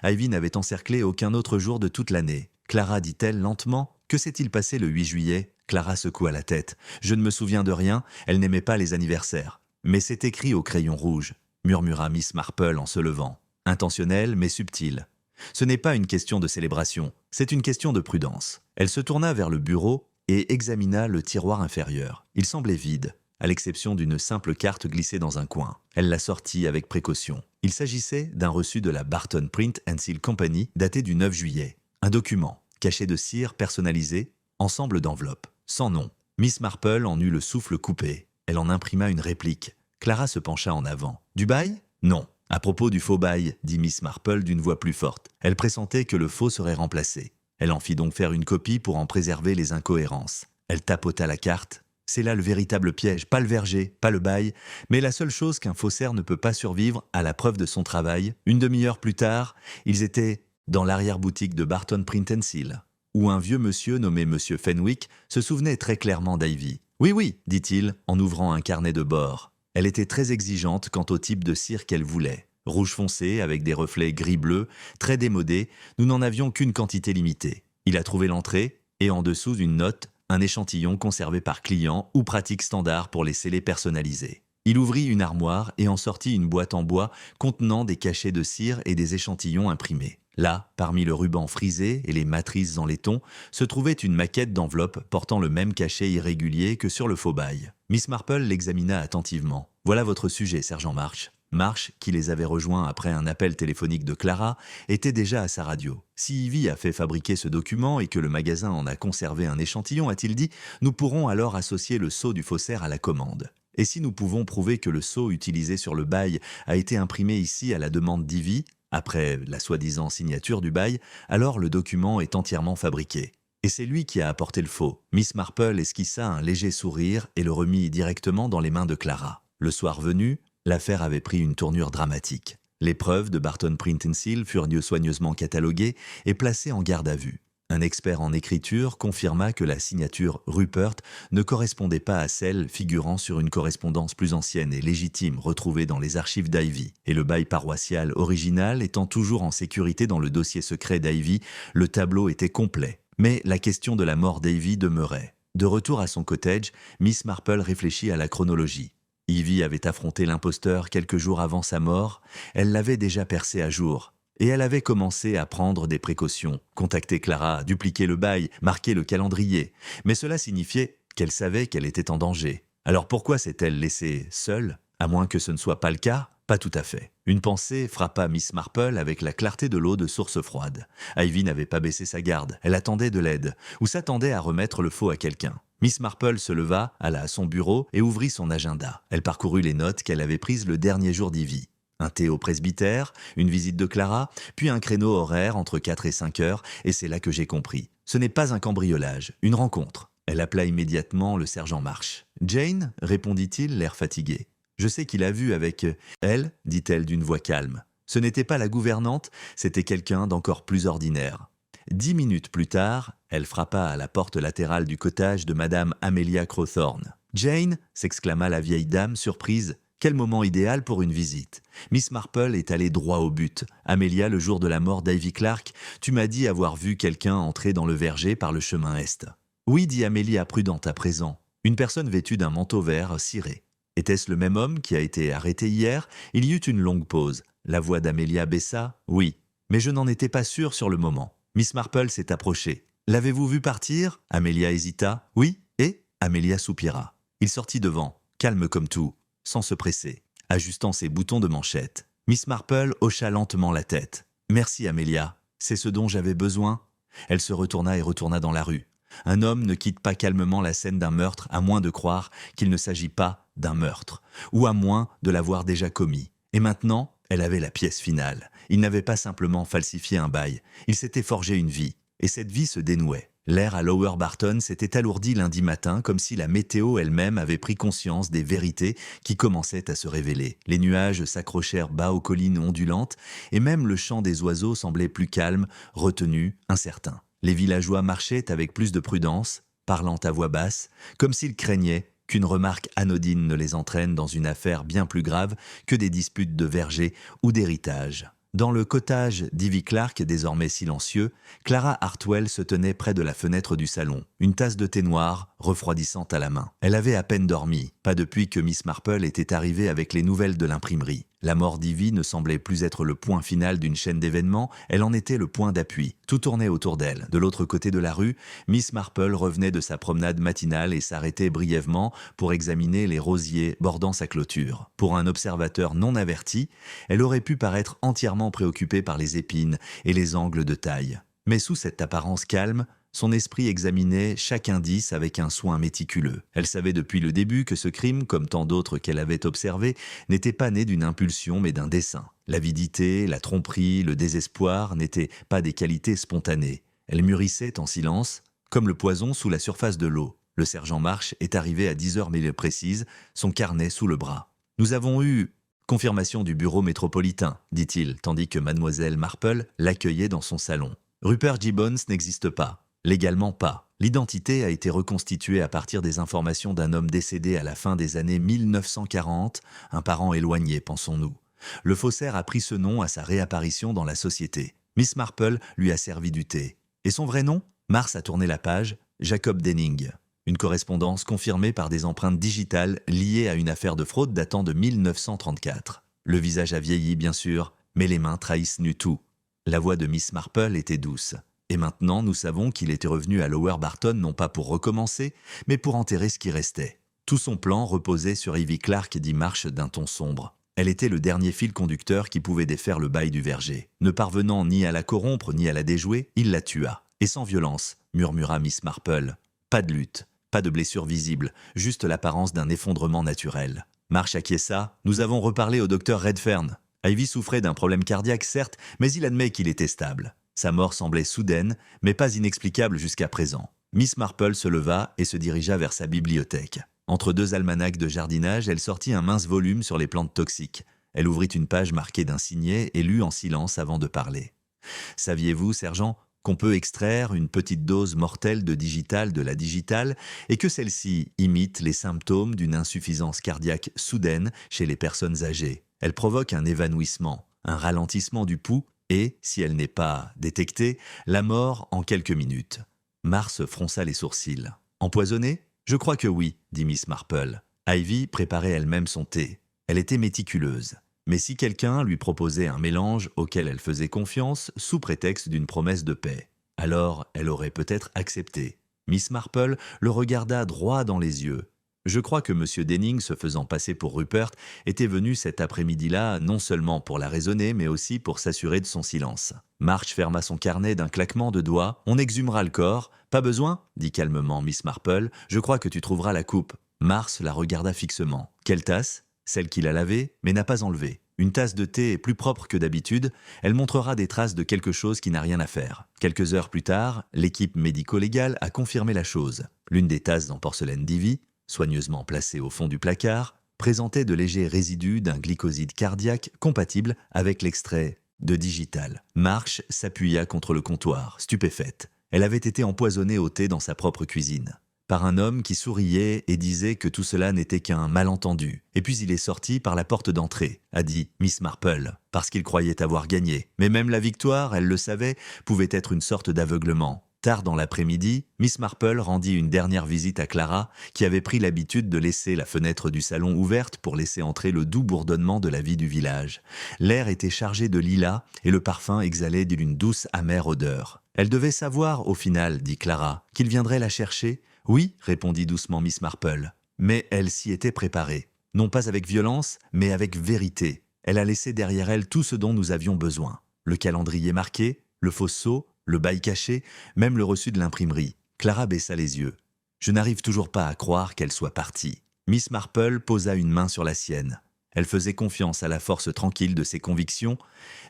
Ivy n'avait encerclé aucun autre jour de toute l'année. « Clara, dit-elle lentement, que s'est-il passé le 8 juillet ?» Clara secoua la tête. « Je ne me souviens de rien, elle n'aimait pas les anniversaires. »« Mais c'est écrit au crayon rouge, » murmura Miss Marple en se levant. Intentionnel mais subtil. Ce n'est pas une question de célébration, c'est une question de prudence. Elle se tourna vers le bureau et examina le tiroir inférieur. Il semblait vide, à l'exception d'une simple carte glissée dans un coin. Elle la sortit avec précaution. Il s'agissait d'un reçu de la Barton Print & Seal Company daté du 9 juillet. Un document, caché de cire personnalisé, ensemble d'enveloppes, sans nom. Miss Marple en eut le souffle coupé. Elle en imprima une réplique. Clara se pencha en avant. « Du bail ? Non. » À propos du faux bail, dit Miss Marple d'une voix plus forte. Elle pressentait que le faux serait remplacé. Elle en fit donc faire une copie pour en préserver les incohérences. Elle tapota la carte. C'est là le véritable piège, pas le verger, pas le bail, mais la seule chose qu'un faussaire ne peut pas survivre à la preuve de son travail. Une demi-heure plus tard, ils étaient dans l'arrière-boutique de Barton Print & Seal, où un vieux monsieur nommé Monsieur Fenwick se souvenait très clairement d'Ivy. « Oui, dit-il, en ouvrant un carnet de bord. » Elle était très exigeante quant au type de cire qu'elle voulait. Rouge foncé, avec des reflets gris-bleu, très démodé, nous n'en avions qu'une quantité limitée. Il a trouvé l'entrée, et en dessous d'une note, un échantillon conservé par client ou pratique standard pour les scellés personnalisés. Il ouvrit une armoire et en sortit une boîte en bois contenant des cachets de cire et des échantillons imprimés. Là, parmi le ruban frisé et les matrices en laiton, se trouvait une maquette d'enveloppe portant le même cachet irrégulier que sur le faux bail. Miss Marple l'examina attentivement. « Voilà votre sujet, sergent Marsh. » Marsh, qui les avait rejoints après un appel téléphonique de Clara, était déjà à sa radio. « Si Ivy a fait fabriquer ce document et que le magasin en a conservé un échantillon, a-t-il dit, nous pourrons alors associer le sceau du faussaire à la commande. Et si nous pouvons prouver que le sceau utilisé sur le bail a été imprimé ici à la demande d'Ivy, après la soi-disant signature du bail, alors le document est entièrement fabriqué. Et c'est lui qui a apporté le faux. » Miss Marple esquissa un léger sourire et le remit directement dans les mains de Clara. Le soir venu, l'affaire avait pris une tournure dramatique. Les preuves de Barton Print & Seal furent soigneusement cataloguées et placées en garde à vue. Un expert en écriture confirma que la signature Rupert ne correspondait pas à celle figurant sur une correspondance plus ancienne et légitime retrouvée dans les archives d'Ivy. Et le bail paroissial original étant toujours en sécurité dans le dossier secret d'Ivy, le tableau était complet. Mais la question de la mort d'Ivy demeurait. De retour à son cottage, Miss Marple réfléchit à la chronologie. Ivy avait affronté l'imposteur quelques jours avant sa mort, elle l'avait déjà percé à jour. Et elle avait commencé à prendre des précautions, contacter Clara, dupliquer le bail, marquer le calendrier. Mais cela signifiait qu'elle savait qu'elle était en danger. Alors pourquoi s'est-elle laissée seule, à moins que ce ne soit pas le cas? Pas tout à fait. Une pensée frappa Miss Marple avec la clarté de l'eau de source froide. Ivy n'avait pas baissé sa garde, elle attendait de l'aide, ou s'attendait à remettre le faux à quelqu'un. Miss Marple se leva, alla à son bureau et ouvrit son agenda. Elle parcourut les notes qu'elle avait prises le dernier jour d'Ivy. Un thé au presbytère, une visite de Clara, puis un créneau horaire entre 4 et 5 heures, et c'est là que j'ai compris. Ce n'est pas un cambriolage, une rencontre. Elle appela immédiatement le sergent Marsh. « Jane ?» répondit-il, l'air fatigué. « Je sais qu'il a vu avec elle, dit-elle d'une voix calme. Ce n'était pas la gouvernante, c'était quelqu'un d'encore plus ordinaire. » 10 minutes plus tard, elle frappa à la porte latérale du cottage de Madame Amelia Crowthorne. « Jane !» s'exclama la vieille dame, surprise. « Quel moment idéal pour une visite. Miss Marple est allée droit au but. Amelia, le jour de la mort d'Ivy Clark, tu m'as dit avoir vu quelqu'un entrer dans le verger par le chemin est. » « Oui, dit Amelia, prudente à présent. Une personne vêtue d'un manteau vert ciré. Était-ce le même homme qui a été arrêté hier ?» Il y eut une longue pause. La voix d'Amelia baissa. « Oui, mais je n'en étais pas sûre sur le moment. Miss Marple s'est approchée. « L'avez-vous vu partir ?» Amelia hésita. « Oui, et ?» Amelia soupira. Il sortit devant, calme comme tout, sans se presser, ajustant ses boutons de manchette. Miss Marple hocha lentement la tête. « Merci, Amelia. C'est ce dont j'avais besoin. » Elle se retourna et retourna dans la rue. Un homme ne quitte pas calmement la scène d'un meurtre à moins de croire qu'il ne s'agit pas d'un meurtre, ou à moins de l'avoir déjà commis. Et maintenant, elle avait la pièce finale. Il n'avait pas simplement falsifié un bail, il s'était forgé une vie. Et cette vie se dénouait. L'air à Lower Barton s'était alourdi lundi matin comme si la météo elle-même avait pris conscience des vérités qui commençaient à se révéler. Les nuages s'accrochèrent bas aux collines ondulantes et même le chant des oiseaux semblait plus calme, retenu, incertain. Les villageois marchaient avec plus de prudence, parlant à voix basse, comme s'ils craignaient qu'une remarque anodine ne les entraîne dans une affaire bien plus grave que des disputes de verger ou d'héritage. Dans le cottage d'Ivy Clark, désormais silencieux, Clara Hartwell se tenait près de la fenêtre du salon, une tasse de thé noir refroidissante à la main. Elle avait à peine dormi, pas depuis que Miss Marple était arrivée avec les nouvelles de l'imprimerie. La mort d'Ivy ne semblait plus être le point final d'une chaîne d'événements, elle en était le point d'appui. Tout tournait autour d'elle. De l'autre côté de la rue, Miss Marple revenait de sa promenade matinale et s'arrêtait brièvement pour examiner les rosiers bordant sa clôture. Pour un observateur non averti, elle aurait pu paraître entièrement préoccupée par les épines et les angles de taille. Mais sous cette apparence calme, son esprit examinait chaque indice avec un soin méticuleux. Elle savait depuis le début que ce crime, comme tant d'autres qu'elle avait observés, n'était pas né d'une impulsion mais d'un dessein. L'avidité, la tromperie, le désespoir n'étaient pas des qualités spontanées. Elle mûrissait en silence, comme le poison sous la surface de l'eau. Le sergent Marsh est arrivé à 10 heures précises, son carnet sous le bras. « Nous avons eu confirmation du bureau métropolitain, dit-il, tandis que mademoiselle Marple l'accueillait dans son salon. Rupert Gibbons n'existe pas. Légalement pas. L'identité a été reconstituée à partir des informations d'un homme décédé à la fin des années 1940, un parent éloigné, pensons-nous. Le faussaire a pris ce nom à sa réapparition dans la société. Miss Marple lui a servi du thé. Et son vrai nom ? Mars a tourné la page, Jacob Denning. Une correspondance confirmée par des empreintes digitales liées à une affaire de fraude datant de 1934. Le visage a vieilli, bien sûr, mais les mains trahissent nu tout. La voix de Miss Marple était douce. Et maintenant, nous savons qu'il était revenu à Lower Barton non pas pour recommencer, mais pour enterrer ce qui restait. Tout son plan reposait sur Ivy Clark, dit Marsh d'un ton sombre. Elle était le dernier fil conducteur qui pouvait défaire le bail du verger. Ne parvenant ni à la corrompre ni à la déjouer, il la tua. Et sans violence, murmura Miss Marple. Pas de lutte, pas de blessure visible, juste l'apparence d'un effondrement naturel. Marsh acquiesça. Nous avons reparlé au docteur Redfern. Ivy souffrait d'un problème cardiaque, certes, mais il admet qu'il était stable. Sa mort semblait soudaine, mais pas inexplicable jusqu'à présent. Miss Marple se leva et se dirigea vers sa bibliothèque. Entre deux almanachs de jardinage, elle sortit un mince volume sur les plantes toxiques. Elle ouvrit une page marquée d'un signet et lut en silence avant de parler. « Saviez-vous, sergent, qu'on peut extraire une petite dose mortelle de digital de la digitale et que celle-ci imite les symptômes d'une insuffisance cardiaque soudaine chez les personnes âgées. Elle provoque un évanouissement, un ralentissement du pouls et, si elle n'est pas détectée, la mort en quelques minutes. » Mars fronça les sourcils. « Empoisonnée ? Je crois que oui, dit Miss Marple. Ivy préparait elle-même son thé. Elle était méticuleuse. Mais si quelqu'un lui proposait un mélange auquel elle faisait confiance sous prétexte d'une promesse de paix, alors elle aurait peut-être accepté. Miss Marple le regarda droit dans les yeux. Je crois que M. Denning, se faisant passer pour Rupert, était venu cet après-midi-là non seulement pour la raisonner, mais aussi pour s'assurer de son silence. Marsh ferma son carnet d'un claquement de doigts. « On exhumera le corps. »« Pas besoin, dit calmement Miss Marple. Je crois que tu trouveras la coupe. » Mars la regarda fixement. « Quelle tasse ? Celle qu'il a lavée, mais n'a pas enlevée. Une tasse de thé est plus propre que d'habitude, elle montrera des traces de quelque chose qui n'a rien à faire. Quelques heures plus tard, l'équipe médico-légale a confirmé la chose. L'une des tasses en porcelaine d'Ivy, soigneusement placée au fond du placard, présentait de légers résidus d'un glycoside cardiaque compatible avec l'extrait de Digital. Marsh s'appuya contre le comptoir, stupéfaite. Elle avait été empoisonnée au thé dans sa propre cuisine, par un homme qui souriait et disait que tout cela n'était qu'un malentendu. Et puis il est sorti par la porte d'entrée, a dit Miss Marple, parce qu'il croyait avoir gagné. Mais même la victoire, elle le savait, pouvait être une sorte d'aveuglement. Tard dans l'après-midi, Miss Marple rendit une dernière visite à Clara, qui avait pris l'habitude de laisser la fenêtre du salon ouverte pour laisser entrer le doux bourdonnement de la vie du village. L'air était chargé de lilas et le parfum exhalait d'une douce amère odeur. Elle devait savoir, au final, dit Clara, qu'il viendrait la chercher. Oui, répondit doucement Miss Marple, mais elle s'y était préparée. Non pas avec violence, mais avec vérité. Elle a laissé derrière elle tout ce dont nous avions besoin. Le calendrier marqué, le fausceau, le bail caché, même le reçu de l'imprimerie. Clara baissa les yeux. Je n'arrive toujours pas à croire qu'elle soit partie. Miss Marple posa une main sur la sienne. Elle faisait confiance à la force tranquille de ses convictions,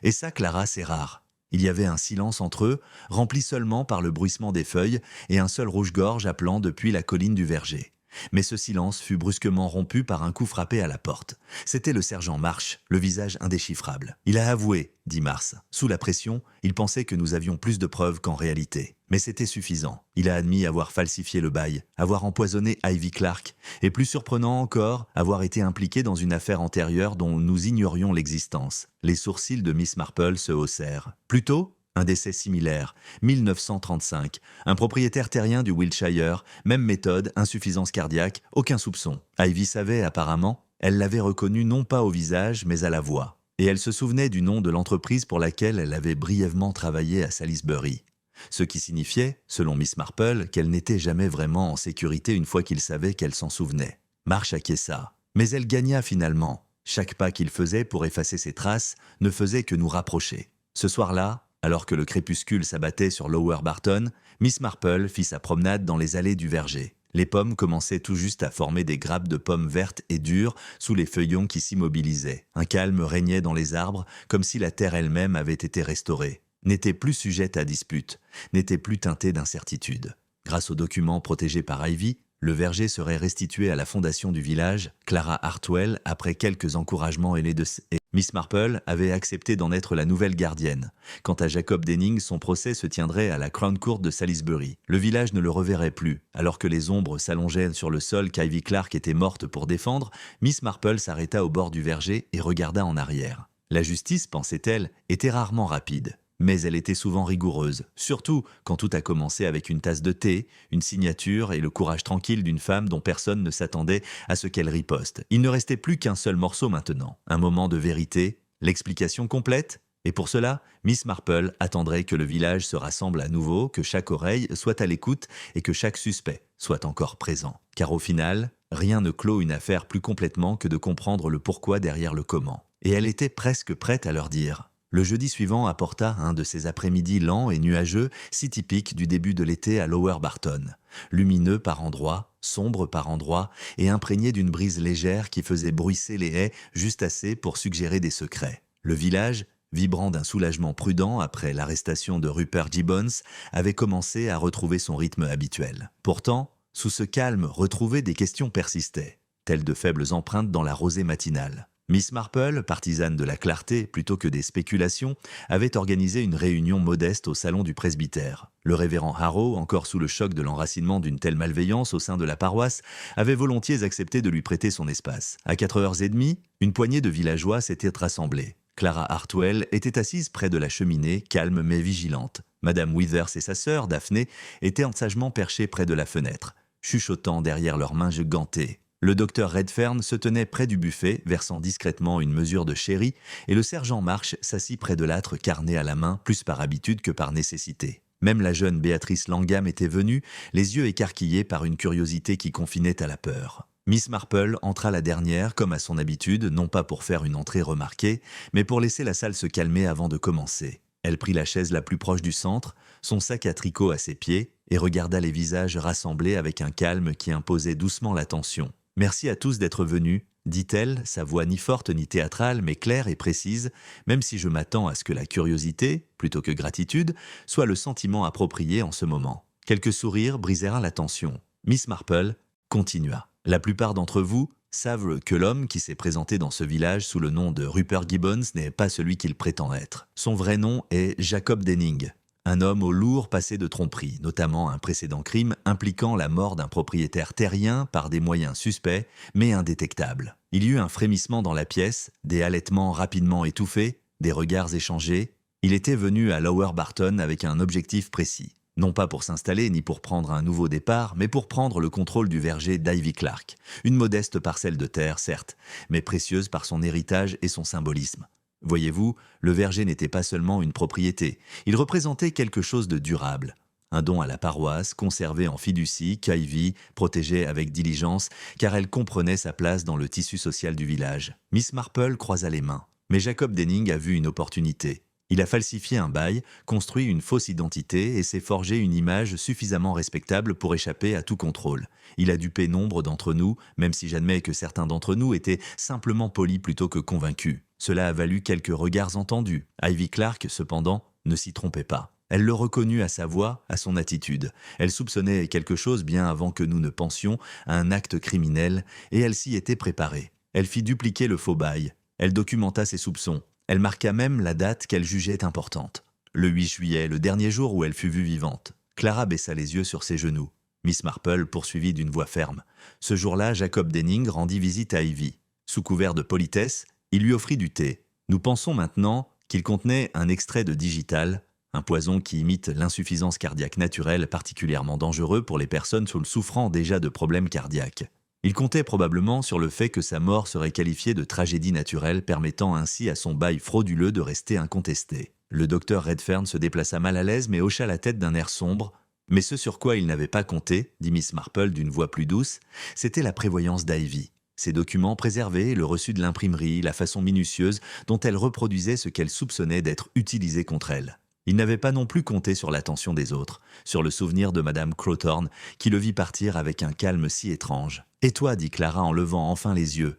et ça, Clara, c'est rare. Il y avait un silence entre eux, rempli seulement par le bruissement des feuilles et un seul rouge-gorge appelant depuis la colline du verger. Mais ce silence fut brusquement rompu par un coup frappé à la porte. C'était le sergent Marsh, le visage indéchiffrable. « Il a avoué », dit Mars. Sous la pression, il pensait que nous avions plus de preuves qu'en réalité. Mais c'était suffisant. Il a admis avoir falsifié le bail, avoir empoisonné Ivy Clark, et plus surprenant encore, avoir été impliqué dans une affaire antérieure dont nous ignorions l'existence. Les sourcils de Miss Marple se haussèrent. Plutôt, un décès similaire, 1935. Un propriétaire terrien du Wiltshire, même méthode, insuffisance cardiaque, aucun soupçon. Ivy savait apparemment, elle l'avait reconnu non pas au visage, mais à la voix. Et elle se souvenait du nom de l'entreprise pour laquelle elle avait brièvement travaillé à Salisbury. Ce qui signifiait, selon Miss Marple, qu'elle n'était jamais vraiment en sécurité une fois qu'il savait qu'elle s'en souvenait. Marsh acquiesça. Mais elle gagna finalement. Chaque pas qu'il faisait pour effacer ses traces ne faisait que nous rapprocher. Ce soir-là, alors que le crépuscule s'abattait sur Lower Barton, Miss Marple fit sa promenade dans les allées du verger. Les pommes commençaient tout juste à former des grappes de pommes vertes et dures sous les feuillons qui s'immobilisaient. Un calme régnait dans les arbres, comme si la terre elle-même avait été restaurée. N'était plus sujette à dispute, n'était plus teintée d'incertitude. Grâce aux documents protégés par Ivy, le verger serait restitué à la fondation du village. Clara Hartwell, après quelques encouragements ailés de Miss Marple avait accepté d'en être la nouvelle gardienne. Quant à Jacob Denning, son procès se tiendrait à la Crown Court de Salisbury. Le village ne le reverrait plus. Alors que les ombres s'allongeaient sur le sol qu'Ivy Clark était morte pour défendre, Miss Marple s'arrêta au bord du verger et regarda en arrière. La justice, pensait-elle, était rarement rapide. Mais elle était souvent rigoureuse, surtout quand tout a commencé avec une tasse de thé, une signature et le courage tranquille d'une femme dont personne ne s'attendait à ce qu'elle riposte. Il ne restait plus qu'un seul morceau maintenant, un moment de vérité, l'explication complète. Et pour cela, Miss Marple attendrait que le village se rassemble à nouveau, que chaque oreille soit à l'écoute et que chaque suspect soit encore présent. Car au final, rien ne clôt une affaire plus complètement que de comprendre le pourquoi derrière le comment. Et elle était presque prête à leur dire. Le jeudi suivant apporta un de ces après-midi lents et nuageux, si typiques du début de l'été à Lower Barton. Lumineux par endroits, sombre par endroits et imprégné d'une brise légère qui faisait bruisser les haies juste assez pour suggérer des secrets. Le village, vibrant d'un soulagement prudent après l'arrestation de Rupert Gibbons, avait commencé à retrouver son rythme habituel. Pourtant, sous ce calme retrouvé, des questions persistaient, telles de faibles empreintes dans la rosée matinale. Miss Marple, partisane de la clarté plutôt que des spéculations, avait organisé une réunion modeste au salon du presbytère. Le révérend Harrow, encore sous le choc de l'enracinement d'une telle malveillance au sein de la paroisse, avait volontiers accepté de lui prêter son espace. À 4h30, une poignée de villageois s'était rassemblée. Clara Hartwell était assise près de la cheminée, calme mais vigilante. Madame Withers et sa sœur, Daphné, étaient sagement perchées près de la fenêtre, chuchotant derrière leurs mains gantées. Le docteur Redfern se tenait près du buffet, versant discrètement une mesure de sherry, et le sergent Marsh s'assit près de l'âtre carnet à la main, plus par habitude que par nécessité. Même la jeune Béatrice Langham était venue, les yeux écarquillés par une curiosité qui confinait à la peur. Miss Marple entra la dernière, comme à son habitude, non pas pour faire une entrée remarquée, mais pour laisser la salle se calmer avant de commencer. Elle prit la chaise la plus proche du centre, son sac à tricot à ses pieds, et regarda les visages rassemblés avec un calme qui imposait doucement l'attention. « Merci à tous d'être venus », dit-elle, sa voix ni forte ni théâtrale, mais claire et précise, même si je m'attends à ce que la curiosité, plutôt que gratitude, soit le sentiment approprié en ce moment. Quelques sourires brisèrent la tension. Miss Marple continua. La plupart d'entre vous savent que l'homme qui s'est présenté dans ce village sous le nom de Rupert Gibbons n'est pas celui qu'il prétend être. Son vrai nom est Jacob Denning, un homme au lourd passé de tromperie, notamment un précédent crime impliquant la mort d'un propriétaire terrien par des moyens suspects mais indétectables. Il y eut un frémissement dans la pièce, des halètements rapidement étouffés, des regards échangés. Il était venu à Lower Barton avec un objectif précis. Non pas pour s'installer ni pour prendre un nouveau départ, mais pour prendre le contrôle du verger d'Ivy Clark. Une modeste parcelle de terre, certes, mais précieuse par son héritage et son symbolisme. Voyez-vous, le verger n'était pas seulement une propriété, il représentait quelque chose de durable. Un don à la paroisse, conservé en fiducie, qu'Ivy protégeait avec diligence, car elle comprenait sa place dans le tissu social du village. Miss Marple croisa les mains, mais Jacob Denning a vu une opportunité. Il a falsifié un bail, construit une fausse identité et s'est forgé une image suffisamment respectable pour échapper à tout contrôle. Il a dupé nombre d'entre nous, même si j'admets que certains d'entre nous étaient simplement polis plutôt que convaincus. Cela a valu quelques regards entendus. Ivy Clark, cependant, ne s'y trompait pas. Elle le reconnut à sa voix, à son attitude. Elle soupçonnait quelque chose bien avant que nous ne pensions à un acte criminel, et elle s'y était préparée. Elle fit dupliquer le faux bail. Elle documenta ses soupçons. Elle marqua même la date qu'elle jugeait importante. Le 8 juillet, le dernier jour où elle fut vue vivante. Clara baissa les yeux sur ses genoux. Miss Marple poursuivit d'une voix ferme. Ce jour-là, Jacob Denning rendit visite à Ivy. Sous couvert de politesse, il lui offrit du thé. Nous pensons maintenant qu'il contenait un extrait de digital, un poison qui imite l'insuffisance cardiaque naturelle particulièrement dangereux pour les personnes souffrant déjà de problèmes cardiaques. Il comptait probablement sur le fait que sa mort serait qualifiée de tragédie naturelle, permettant ainsi à son bail frauduleux de rester incontesté. Le docteur Redfern se déplaça mal à l'aise mais hocha la tête d'un air sombre. Mais ce sur quoi il n'avait pas compté, dit Miss Marple d'une voix plus douce, c'était la prévoyance d'Ivy. Ses documents préservés, le reçu de l'imprimerie, la façon minutieuse dont elle reproduisait ce qu'elle soupçonnait d'être utilisé contre elle. Il n'avait pas non plus compté sur l'attention des autres, sur le souvenir de Madame Crowthorne, qui le vit partir avec un calme si étrange. « Et toi, dit Clara en levant enfin les yeux,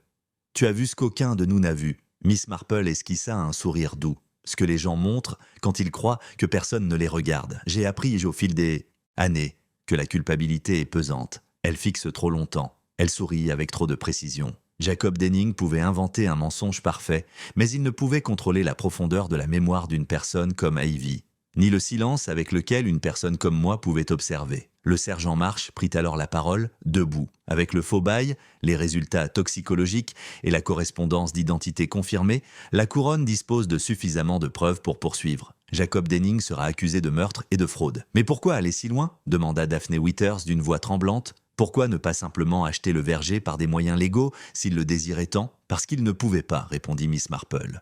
tu as vu ce qu'aucun de nous n'a vu. » Miss Marple esquissa un sourire doux. Ce que les gens montrent quand ils croient que personne ne les regarde. J'ai appris au fil des années que la culpabilité est pesante. Elle fixe trop longtemps. Elle sourit avec trop de précision. Jacob Denning pouvait inventer un mensonge parfait, mais il ne pouvait contrôler la profondeur de la mémoire d'une personne comme Ivy, ni le silence avec lequel une personne comme moi pouvait observer. Le sergent March prit alors la parole, debout. Avec le faux bail, les résultats toxicologiques et la correspondance d'identité confirmée, la couronne dispose de suffisamment de preuves pour poursuivre. Jacob Denning sera accusé de meurtre et de fraude. « Mais pourquoi aller si loin ?» demanda Daphne Withers d'une voix tremblante. Pourquoi ne pas simplement acheter le verger par des moyens légaux s'il le désirait tant ? Parce qu'il ne pouvait pas, répondit Miss Marple.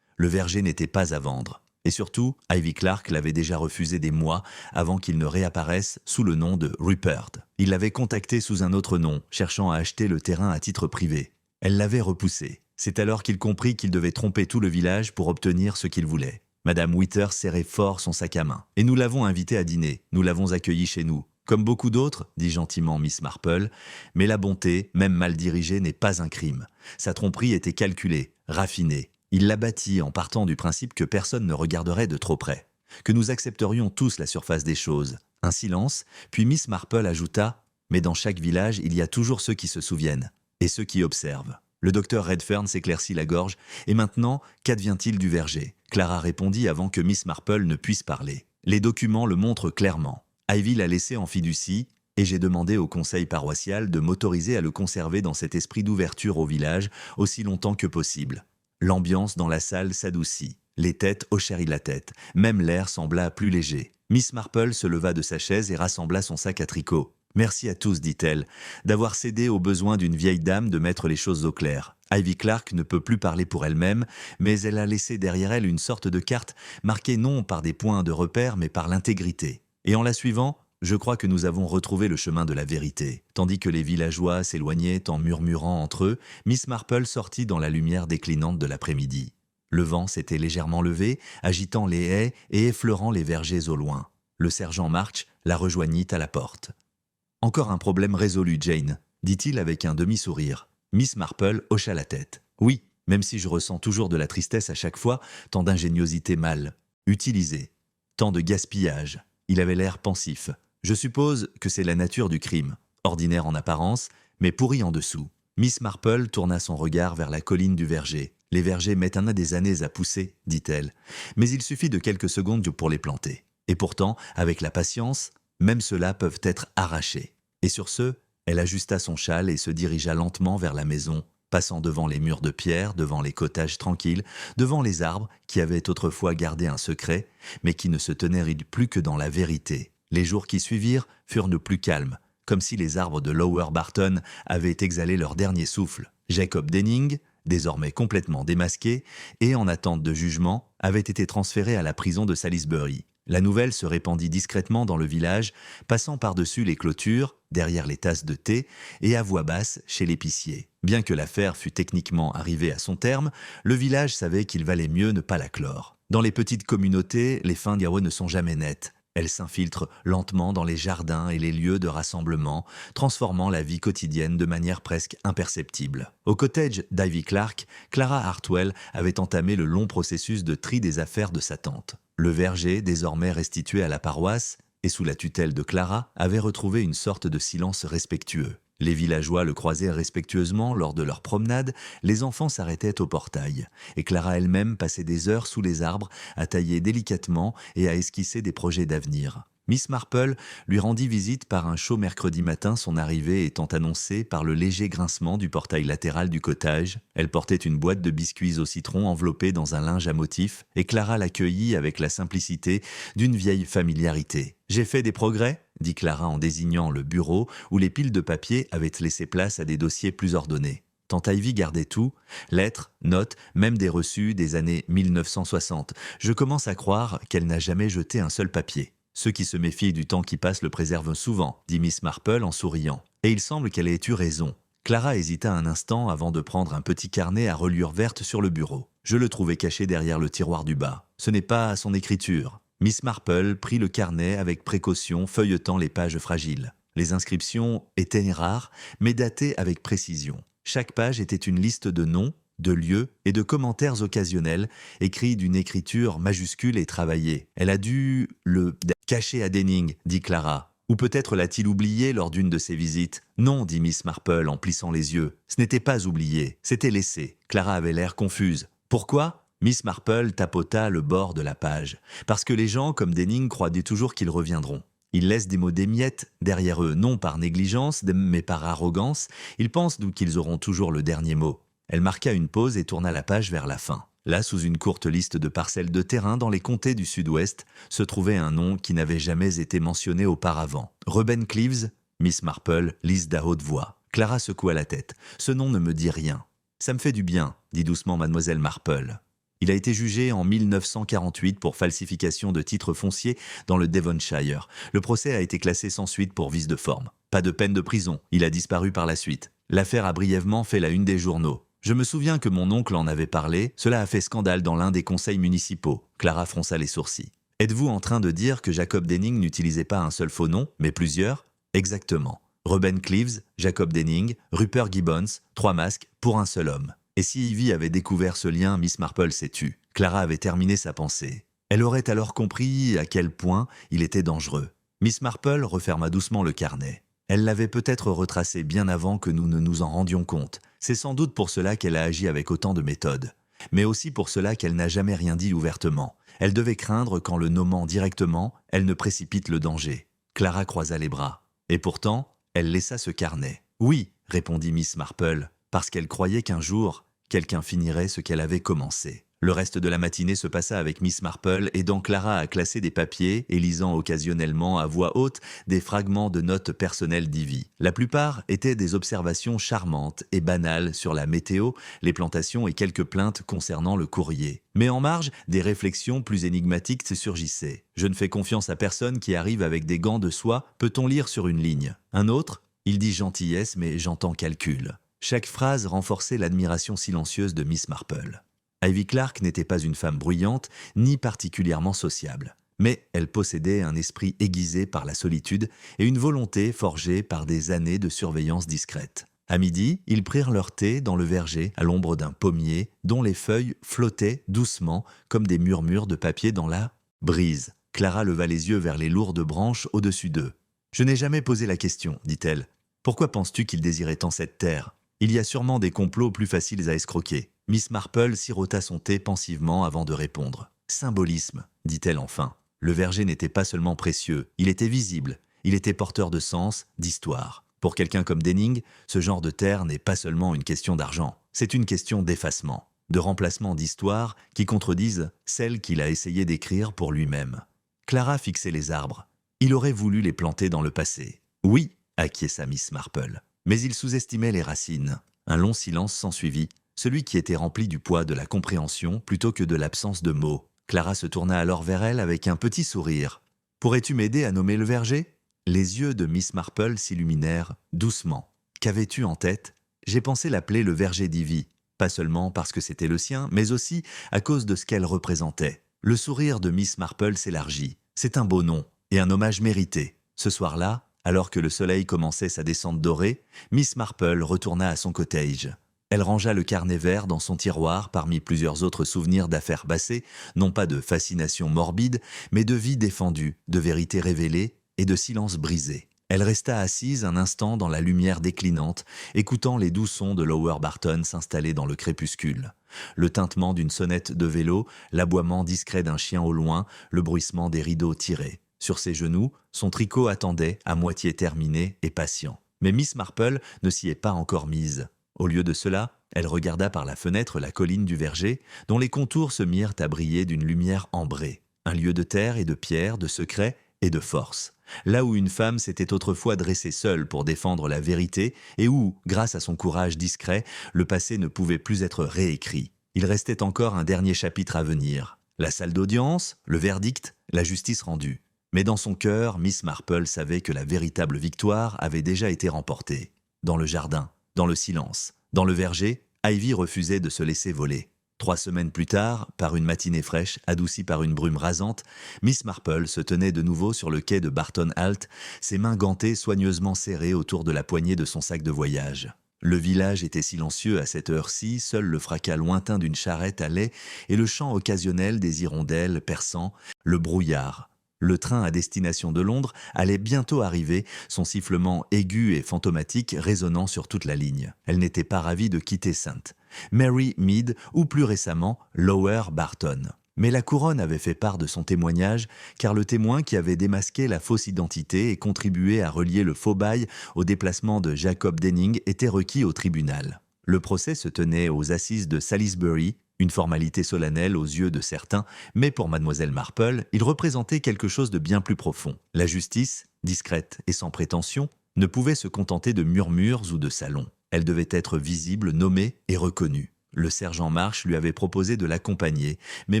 Le verger n'était pas à vendre. Et surtout, Ivy Clark l'avait déjà refusé des mois avant qu'il ne réapparaisse sous le nom de Rupert. Il l'avait contacté sous un autre nom, cherchant à acheter le terrain à titre privé. Elle l'avait repoussé. C'est alors qu'il comprit qu'il devait tromper tout le village pour obtenir ce qu'il voulait. Madame Withers serrait fort son sac à main. Et nous l'avons invité à dîner. Nous l'avons accueilli chez nous. Comme beaucoup d'autres, dit gentiment Miss Marple, mais la bonté, même mal dirigée, n'est pas un crime. Sa tromperie était calculée, raffinée. Il l'a bâtie en partant du principe que personne ne regarderait de trop près, que nous accepterions tous la surface des choses. Un silence, puis Miss Marple ajouta « Mais dans chaque village, il y a toujours ceux qui se souviennent, et ceux qui observent. » Le docteur Redfern s'éclaircit la gorge. « Et maintenant, qu'advient-il du verger ?» Clara répondit avant que Miss Marple ne puisse parler. « Les documents le montrent clairement. Ivy l'a laissé en fiducie, et j'ai demandé au conseil paroissial de m'autoriser à le conserver dans cet esprit d'ouverture au village aussi longtemps que possible. » L'ambiance dans la salle s'adoucit. Les têtes hochèrent la tête. Même l'air sembla plus léger. Miss Marple se leva de sa chaise et rassembla son sac à tricot. « Merci à tous, dit-elle, d'avoir cédé au besoin d'une vieille dame de mettre les choses au clair. Ivy Clark ne peut plus parler pour elle-même, mais elle a laissé derrière elle une sorte de carte marquée non par des points de repère, mais par l'intégrité. Et en la suivant, je crois que nous avons retrouvé le chemin de la vérité. » Tandis que les villageois s'éloignaient en murmurant entre eux, Miss Marple sortit dans la lumière déclinante de l'après-midi. Le vent s'était légèrement levé, agitant les haies et effleurant les vergers au loin. Le sergent March la rejoignit à la porte. « Encore un problème résolu, Jane, dit-il avec un demi-sourire. Miss Marple hocha la tête. Oui, même si je ressens toujours de la tristesse à chaque fois, tant d'ingéniosité mal utilisée, tant de gaspillage. Il avait l'air pensif. Je suppose que c'est la nature du crime, ordinaire en apparence, mais pourri en dessous. Miss Marple tourna son regard vers la colline du verger. Les vergers mettent des années à pousser, dit-elle, mais il suffit de quelques secondes pour les planter. Et pourtant, avec la patience, même ceux-là peuvent être arrachés. Et sur ce, elle ajusta son châle et se dirigea lentement vers la maison, passant devant les murs de pierre, devant les cottages tranquilles, devant les arbres qui avaient autrefois gardé un secret, mais qui ne se tenaient plus que dans la vérité. Les jours qui suivirent furent de plus calmes, comme si les arbres de Lower Barton avaient exhalé leur dernier souffle. Jacob Denning, désormais complètement démasqué et en attente de jugement, avait été transféré à la prison de Salisbury. La nouvelle se répandit discrètement dans le village, passant par-dessus les clôtures, derrière les tasses de thé et à voix basse chez l'épicier. Bien que l'affaire fût techniquement arrivée à son terme, le village savait qu'il valait mieux ne pas la clore. Dans les petites communautés, les fins ne sont jamais nettes. Elles s'infiltrent lentement dans les jardins et les lieux de rassemblement, transformant la vie quotidienne de manière presque imperceptible. Au cottage d'Ivy Clark, Clara Hartwell avait entamé le long processus de tri des affaires de sa tante. Le verger, désormais restitué à la paroisse, et sous la tutelle de Clara, avait retrouvé une sorte de silence respectueux. Les villageois le croisaient respectueusement lors de leur promenade, les enfants s'arrêtaient au portail, et Clara elle-même passait des heures sous les arbres à tailler délicatement et à esquisser des projets d'avenir. Miss Marple lui rendit visite par un chaud mercredi matin, son arrivée étant annoncée par le léger grincement du portail latéral du cottage. Elle portait une boîte de biscuits au citron enveloppée dans un linge à motifs, et Clara l'accueillit avec la simplicité d'une vieille familiarité. « J'ai fait des progrès ?» dit Clara en désignant le bureau où les piles de papier avaient laissé place à des dossiers plus ordonnés. Tante Ivy gardait tout, lettres, notes, même des reçus des années 1960. Je commence à croire qu'elle n'a jamais jeté un seul papier. Ceux qui se méfient du temps qui passe le préservent souvent, dit Miss Marple en souriant. Et il semble qu'elle ait eu raison. Clara hésita un instant avant de prendre un petit carnet à reliure verte sur le bureau. Je le trouvais caché derrière le tiroir du bas. Ce n'est pas son écriture. Miss Marple prit le carnet avec précaution, feuilletant les pages fragiles. Les inscriptions étaient rares, mais datées avec précision. Chaque page était une liste de noms, de lieux et de commentaires occasionnels, écrits d'une écriture majuscule et travaillée. Elle a dû le cacher à Denning, dit Clara. Ou peut-être l'a-t-il oublié lors d'une de ses visites. Non, dit Miss Marple en plissant les yeux. Ce n'était pas oublié, c'était laissé. Clara avait l'air confuse. Pourquoi ? Miss Marple tapota le bord de la page. Parce que les gens, comme Denning, croient toujours qu'ils reviendront. Ils laissent des mots d'émiettes derrière eux, non par négligence, mais par arrogance. Ils pensent qu'ils auront toujours le dernier mot. Elle marqua une pause et tourna la page vers la fin. Là, sous une courte liste de parcelles de terrain dans les comtés du Sud-Ouest, se trouvait un nom qui n'avait jamais été mentionné auparavant. Reuben Cleaves, Miss Marple lise d'à haute voix. Clara secoua la tête. Ce nom ne me dit rien. Ça me fait du bien, dit doucement mademoiselle Marple. Il a été jugé en 1948 pour falsification de titres fonciers dans le Devonshire. Le procès a été classé sans suite pour vice de forme. Pas de peine de prison, il a disparu par la suite. L'affaire a brièvement fait la une des journaux. Je me souviens que mon oncle en avait parlé, cela a fait scandale dans l'un des conseils municipaux. Clara fronça les sourcils. Êtes-vous en train de dire que Jacob Denning n'utilisait pas un seul faux nom, mais plusieurs ? Exactement. Reuben Cleaves, Jacob Denning, Rupert Gibbons, 3 masques pour un seul homme. Et si Ivy avait découvert ce lien, Miss Marple s'est tue. Clara avait terminé sa pensée. Elle aurait alors compris à quel point il était dangereux. Miss Marple referma doucement le carnet. Elle l'avait peut-être retracé bien avant que nous ne nous en rendions compte. C'est sans doute pour cela qu'elle a agi avec autant de méthode. Mais aussi pour cela qu'elle n'a jamais rien dit ouvertement. Elle devait craindre qu'en le nommant directement, elle ne précipite le danger. Clara croisa les bras. Et pourtant, elle laissa ce carnet. « Oui, répondit Miss Marple, parce qu'elle croyait qu'un jour, quelqu'un finirait ce qu'elle avait commencé. » Le reste de la matinée se passa avec Miss Marple, aidant Clara à classer des papiers et lisant occasionnellement à voix haute des fragments de notes personnelles d'Ivy. La plupart étaient des observations charmantes et banales sur la météo, les plantations et quelques plaintes concernant le courrier. Mais en marge, des réflexions plus énigmatiques se surgissaient. « Je ne fais confiance à personne qui arrive avec des gants de soie », peut-on lire sur une ligne. Un autre, « Il dit gentillesse mais j'entends calcul ». Chaque phrase renforçait l'admiration silencieuse de Miss Marple. Ivy Clark n'était pas une femme bruyante, ni particulièrement sociable. Mais elle possédait un esprit aiguisé par la solitude et une volonté forgée par des années de surveillance discrète. À midi, ils prirent leur thé dans le verger, à l'ombre d'un pommier, dont les feuilles flottaient doucement comme des murmures de papier dans la brise. Clara leva les yeux vers les lourdes branches au-dessus d'eux. « Je n'ai jamais posé la question, dit-elle. Pourquoi penses-tu qu'il désirait tant cette terre ? Il y a sûrement des complots plus faciles à escroquer. » Miss Marple sirota son thé pensivement avant de répondre. « Symbolisme, dit-elle enfin. Le verger n'était pas seulement précieux, il était visible, il était porteur de sens, d'histoire. Pour quelqu'un comme Denning, ce genre de terre n'est pas seulement une question d'argent, c'est une question d'effacement, de remplacement d'histoires qui contredisent celles qu'il a essayé d'écrire pour lui-même. Clara fixait les arbres. Il aurait voulu les planter dans le passé. Oui, acquiesça Miss Marple. Mais il sous-estimait les racines. Un long silence s'ensuivit, celui qui était rempli du poids de la compréhension plutôt que de l'absence de mots. Clara se tourna alors vers elle avec un petit sourire. « Pourrais-tu m'aider à nommer le verger ?» Les yeux de Miss Marple s'illuminèrent doucement. « Qu'avais-tu en tête ?»« J'ai pensé l'appeler le verger d'Ivy, pas seulement parce que c'était le sien, mais aussi à cause de ce qu'elle représentait. » Le sourire de Miss Marple s'élargit. « C'est un beau nom et un hommage mérité. » Ce soir-là, alors que le soleil commençait sa descente dorée, Miss Marple retourna à son cottage. Elle rangea le carnet vert dans son tiroir parmi plusieurs autres souvenirs d'affaires passées, non pas de fascination morbide, mais de vie défendue, de vérité révélée et de silence brisé. Elle resta assise un instant dans la lumière déclinante, écoutant les doux sons de Lower Barton s'installer dans le crépuscule. Le tintement d'une sonnette de vélo, l'aboiement discret d'un chien au loin, le bruissement des rideaux tirés. Sur ses genoux, son tricot attendait, à moitié terminé et patient. Mais Miss Marple ne s'y est pas encore mise. Au lieu de cela, elle regarda par la fenêtre la colline du verger, dont les contours se mirent à briller d'une lumière ambrée. Un lieu de terre et de pierre, de secret et de force. Là où une femme s'était autrefois dressée seule pour défendre la vérité et où, grâce à son courage discret, le passé ne pouvait plus être réécrit. Il restait encore un dernier chapitre à venir. La salle d'audience, le verdict, la justice rendue. Mais dans son cœur, Miss Marple savait que la véritable victoire avait déjà été remportée. Dans le jardin, dans le silence, dans le verger, Ivy refusait de se laisser voler. 3 semaines plus tard, par une matinée fraîche, adoucie par une brume rasante, Miss Marple se tenait de nouveau sur le quai de Barton Halt, ses mains gantées soigneusement serrées autour de la poignée de son sac de voyage. Le village était silencieux à cette heure-ci, seul le fracas lointain d'une charrette allait et le chant occasionnel des hirondelles perçant, le brouillard. Le train à destination de Londres allait bientôt arriver, son sifflement aigu et fantomatique résonnant sur toute la ligne. Elle n'était pas ravie de quitter St. Mary Mead ou plus récemment Lower Barton. Mais la couronne avait fait part de son témoignage, car le témoin qui avait démasqué la fausse identité et contribué à relier le faux bail au déplacement de Jacob Denning était requis au tribunal. Le procès se tenait aux assises de Salisbury, une formalité solennelle aux yeux de certains, mais pour mademoiselle Marple, il représentait quelque chose de bien plus profond. La justice, discrète et sans prétention, ne pouvait se contenter de murmures ou de salons. Elle devait être visible, nommée et reconnue. Le sergent Marsh lui avait proposé de l'accompagner, mais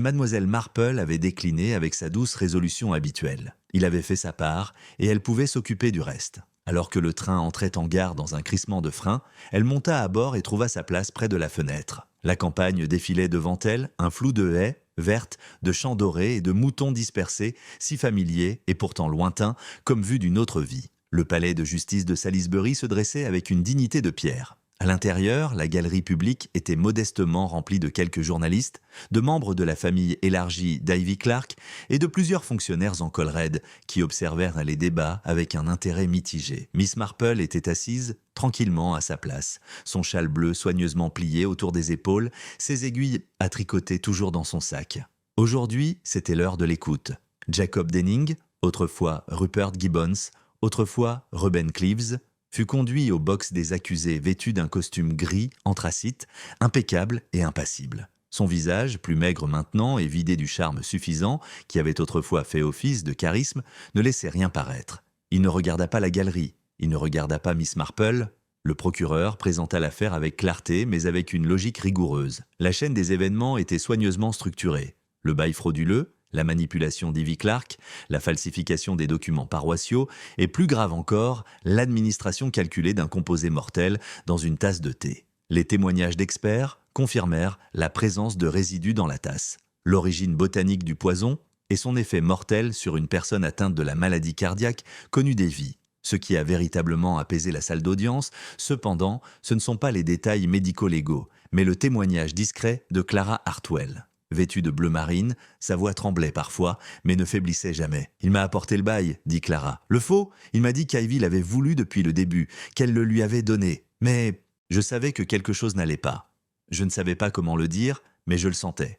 mademoiselle Marple avait décliné avec sa douce résolution habituelle. Il avait fait sa part, et elle pouvait s'occuper du reste. Alors que le train entrait en gare dans un crissement de frein, elle monta à bord et trouva sa place près de la fenêtre. La campagne défilait devant elle, un flou de haies, vertes, de champs dorés et de moutons dispersés, si familiers et pourtant lointains, comme vus d'une autre vie. Le palais de justice de Salisbury se dressait avec une dignité de pierre. À l'intérieur, la galerie publique était modestement remplie de quelques journalistes, de membres de la famille élargie d'Ivy Clark et de plusieurs fonctionnaires en col raide qui observèrent les débats avec un intérêt mitigé. Miss Marple était assise tranquillement à sa place, son châle bleu soigneusement plié autour des épaules, ses aiguilles à tricoter toujours dans son sac. Aujourd'hui, c'était l'heure de l'écoute. Jacob Denning, autrefois Rupert Gibbons, autrefois Reuben Cleaves, fut conduit au box des accusés vêtu d'un costume gris, anthracite, impeccable et impassible. Son visage, plus maigre maintenant et vidé du charme suffisant, qui avait autrefois fait office de charisme, ne laissait rien paraître. Il ne regarda pas la galerie, il ne regarda pas Miss Marple. Le procureur présenta l'affaire avec clarté, mais avec une logique rigoureuse. La chaîne des événements était soigneusement structurée. Le bail frauduleux, la manipulation d'Ivy Clark, la falsification des documents paroissiaux et, plus grave encore, l'administration calculée d'un composé mortel dans une tasse de thé. Les témoignages d'experts confirmèrent la présence de résidus dans la tasse, l'origine botanique du poison et son effet mortel sur une personne atteinte de la maladie cardiaque connue d'Evie. Ce qui a véritablement apaisé la salle d'audience, cependant, ce ne sont pas les détails médico-légaux, mais le témoignage discret de Clara Hartwell. Vêtue de bleu marine, sa voix tremblait parfois, mais ne faiblissait jamais. « Il m'a apporté le bail, dit Clara. Le faux, il m'a dit qu'Ivy l'avait voulu depuis le début, qu'elle le lui avait donné. Mais je savais que quelque chose n'allait pas. Je ne savais pas comment le dire, mais je le sentais. »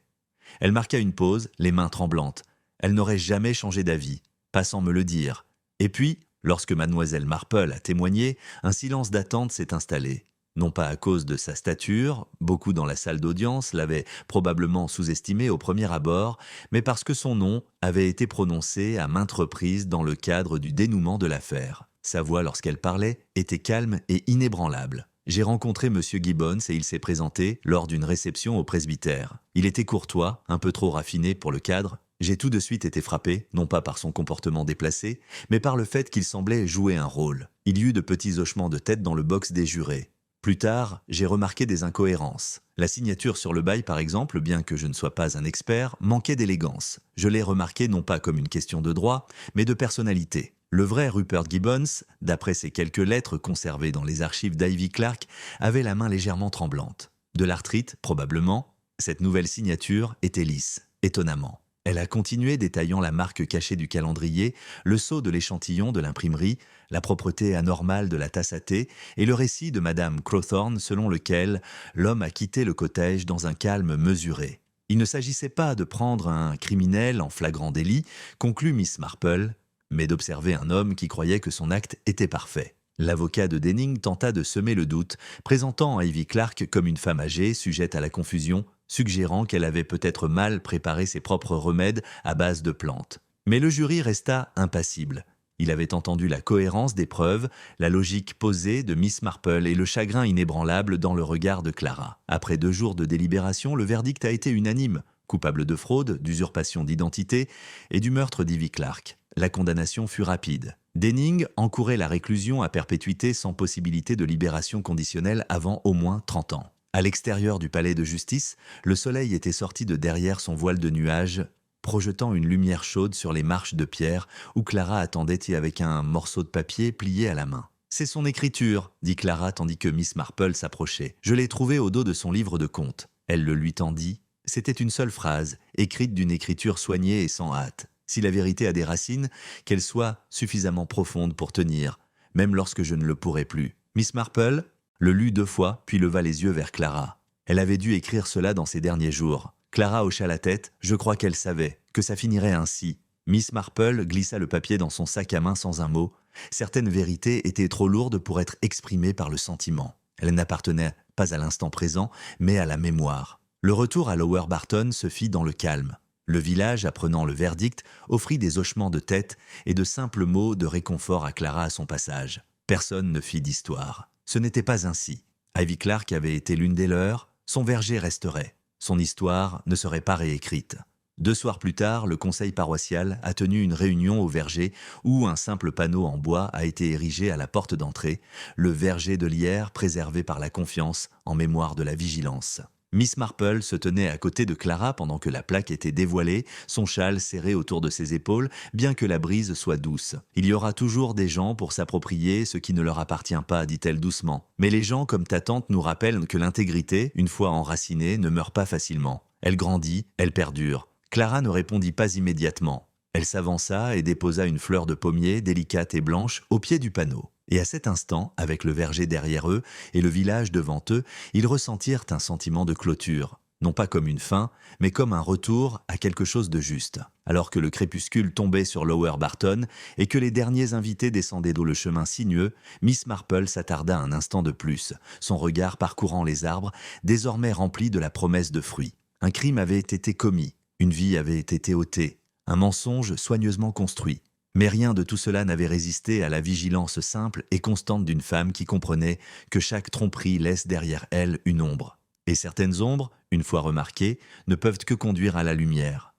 Elle marqua une pause, les mains tremblantes. Elle n'aurait jamais changé d'avis, pas sans me le dire. Et puis, lorsque mademoiselle Marple a témoigné, un silence d'attente s'est installé. Non pas à cause de sa stature, beaucoup dans la salle d'audience l'avaient probablement sous-estimé au premier abord, mais parce que son nom avait été prononcé à maintes reprises dans le cadre du dénouement de l'affaire. Sa voix, lorsqu'elle parlait, était calme et inébranlable. J'ai rencontré M. Gibbons et il s'est présenté lors d'une réception au presbytère. Il était courtois, un peu trop raffiné pour le cadre. J'ai tout de suite été frappé, non pas par son comportement déplacé, mais par le fait qu'il semblait jouer un rôle. Il y eut de petits hochements de tête dans le box des jurés. Plus tard, j'ai remarqué des incohérences. La signature sur le bail, par exemple, bien que je ne sois pas un expert, manquait d'élégance. Je l'ai remarqué non pas comme une question de droit, mais de personnalité. Le vrai Rupert Gibbons, d'après ses quelques lettres conservées dans les archives d'Ivy Clark, avait la main légèrement tremblante. De l'arthrite, probablement, cette nouvelle signature était lisse, étonnamment. Elle a continué détaillant la marque cachée du calendrier, le sceau de l'échantillon de l'imprimerie, la propreté anormale de la tasse à thé et le récit de Madame Crowthorne selon lequel l'homme a quitté le cottage dans un calme mesuré. Il ne s'agissait pas de prendre un criminel en flagrant délit, conclut Miss Marple, mais d'observer un homme qui croyait que son acte était parfait. L'avocat de Denning tenta de semer le doute, présentant Ivy Clark comme une femme âgée, sujette à la confusion, suggérant qu'elle avait peut-être mal préparé ses propres remèdes à base de plantes. Mais le jury resta impassible. Il avait entendu la cohérence des preuves, la logique posée de Miss Marple et le chagrin inébranlable dans le regard de Clara. Après 2 jours de délibération, le verdict a été unanime, coupable de fraude, d'usurpation d'identité et du meurtre d'Ivy Clark. La condamnation fut rapide. Denning encourait la réclusion à perpétuité sans possibilité de libération conditionnelle avant au moins 30 ans. À l'extérieur du palais de justice, le soleil était sorti de derrière son voile de nuages, projetant une lumière chaude sur les marches de pierre où Clara attendait avec un morceau de papier plié à la main. « C'est son écriture », dit Clara tandis que Miss Marple s'approchait. « Je l'ai trouvée au dos de son livre de contes. » Elle le lui tendit. C'était une seule phrase, écrite d'une écriture soignée et sans hâte. Si la vérité a des racines, qu'elle soit suffisamment profonde pour tenir, même lorsque je ne le pourrai plus. Miss Marple le lut 2 fois, puis leva les yeux vers Clara. Elle avait dû écrire cela dans ses derniers jours. Clara hocha la tête, je crois qu'elle savait, que ça finirait ainsi. Miss Marple glissa le papier dans son sac à main sans un mot. Certaines vérités étaient trop lourdes pour être exprimées par le sentiment. Elles n'appartenaient pas à l'instant présent, mais à la mémoire. Le retour à Lower Barton se fit dans le calme. Le village, apprenant le verdict, offrit des hochements de tête et de simples mots de réconfort à Clara à son passage. Personne ne fit d'histoire. Ce n'était pas ainsi. Ivy Clark avait été l'une des leurs, son verger resterait. Son histoire ne serait pas réécrite. 2 soirs plus tard, le conseil paroissial a tenu une réunion au verger où un simple panneau en bois a été érigé à la porte d'entrée, le verger de lierre préservé par la confiance en mémoire de la vigilance. Miss Marple se tenait à côté de Clara pendant que la plaque était dévoilée, son châle serré autour de ses épaules, bien que la brise soit douce. « Il y aura toujours des gens pour s'approprier ce qui ne leur appartient pas, dit-elle doucement. Mais les gens comme ta tante nous rappellent que l'intégrité, une fois enracinée, ne meurt pas facilement. Elle grandit, elle perdure. » Clara ne répondit pas immédiatement. Elle s'avança et déposa une fleur de pommier, délicate et blanche, au pied du panneau. Et à cet instant, avec le verger derrière eux et le village devant eux, ils ressentirent un sentiment de clôture, non pas comme une fin, mais comme un retour à quelque chose de juste. Alors que le crépuscule tombait sur Lower Barton et que les derniers invités descendaient le chemin sinueux, Miss Marple s'attarda un instant de plus, son regard parcourant les arbres, désormais rempli de la promesse de fruits. Un crime avait été commis, une vie avait été ôtée, un mensonge soigneusement construit. Mais rien de tout cela n'avait résisté à la vigilance simple et constante d'une femme qui comprenait que chaque tromperie laisse derrière elle une ombre. Et certaines ombres, une fois remarquées, ne peuvent que conduire à la lumière.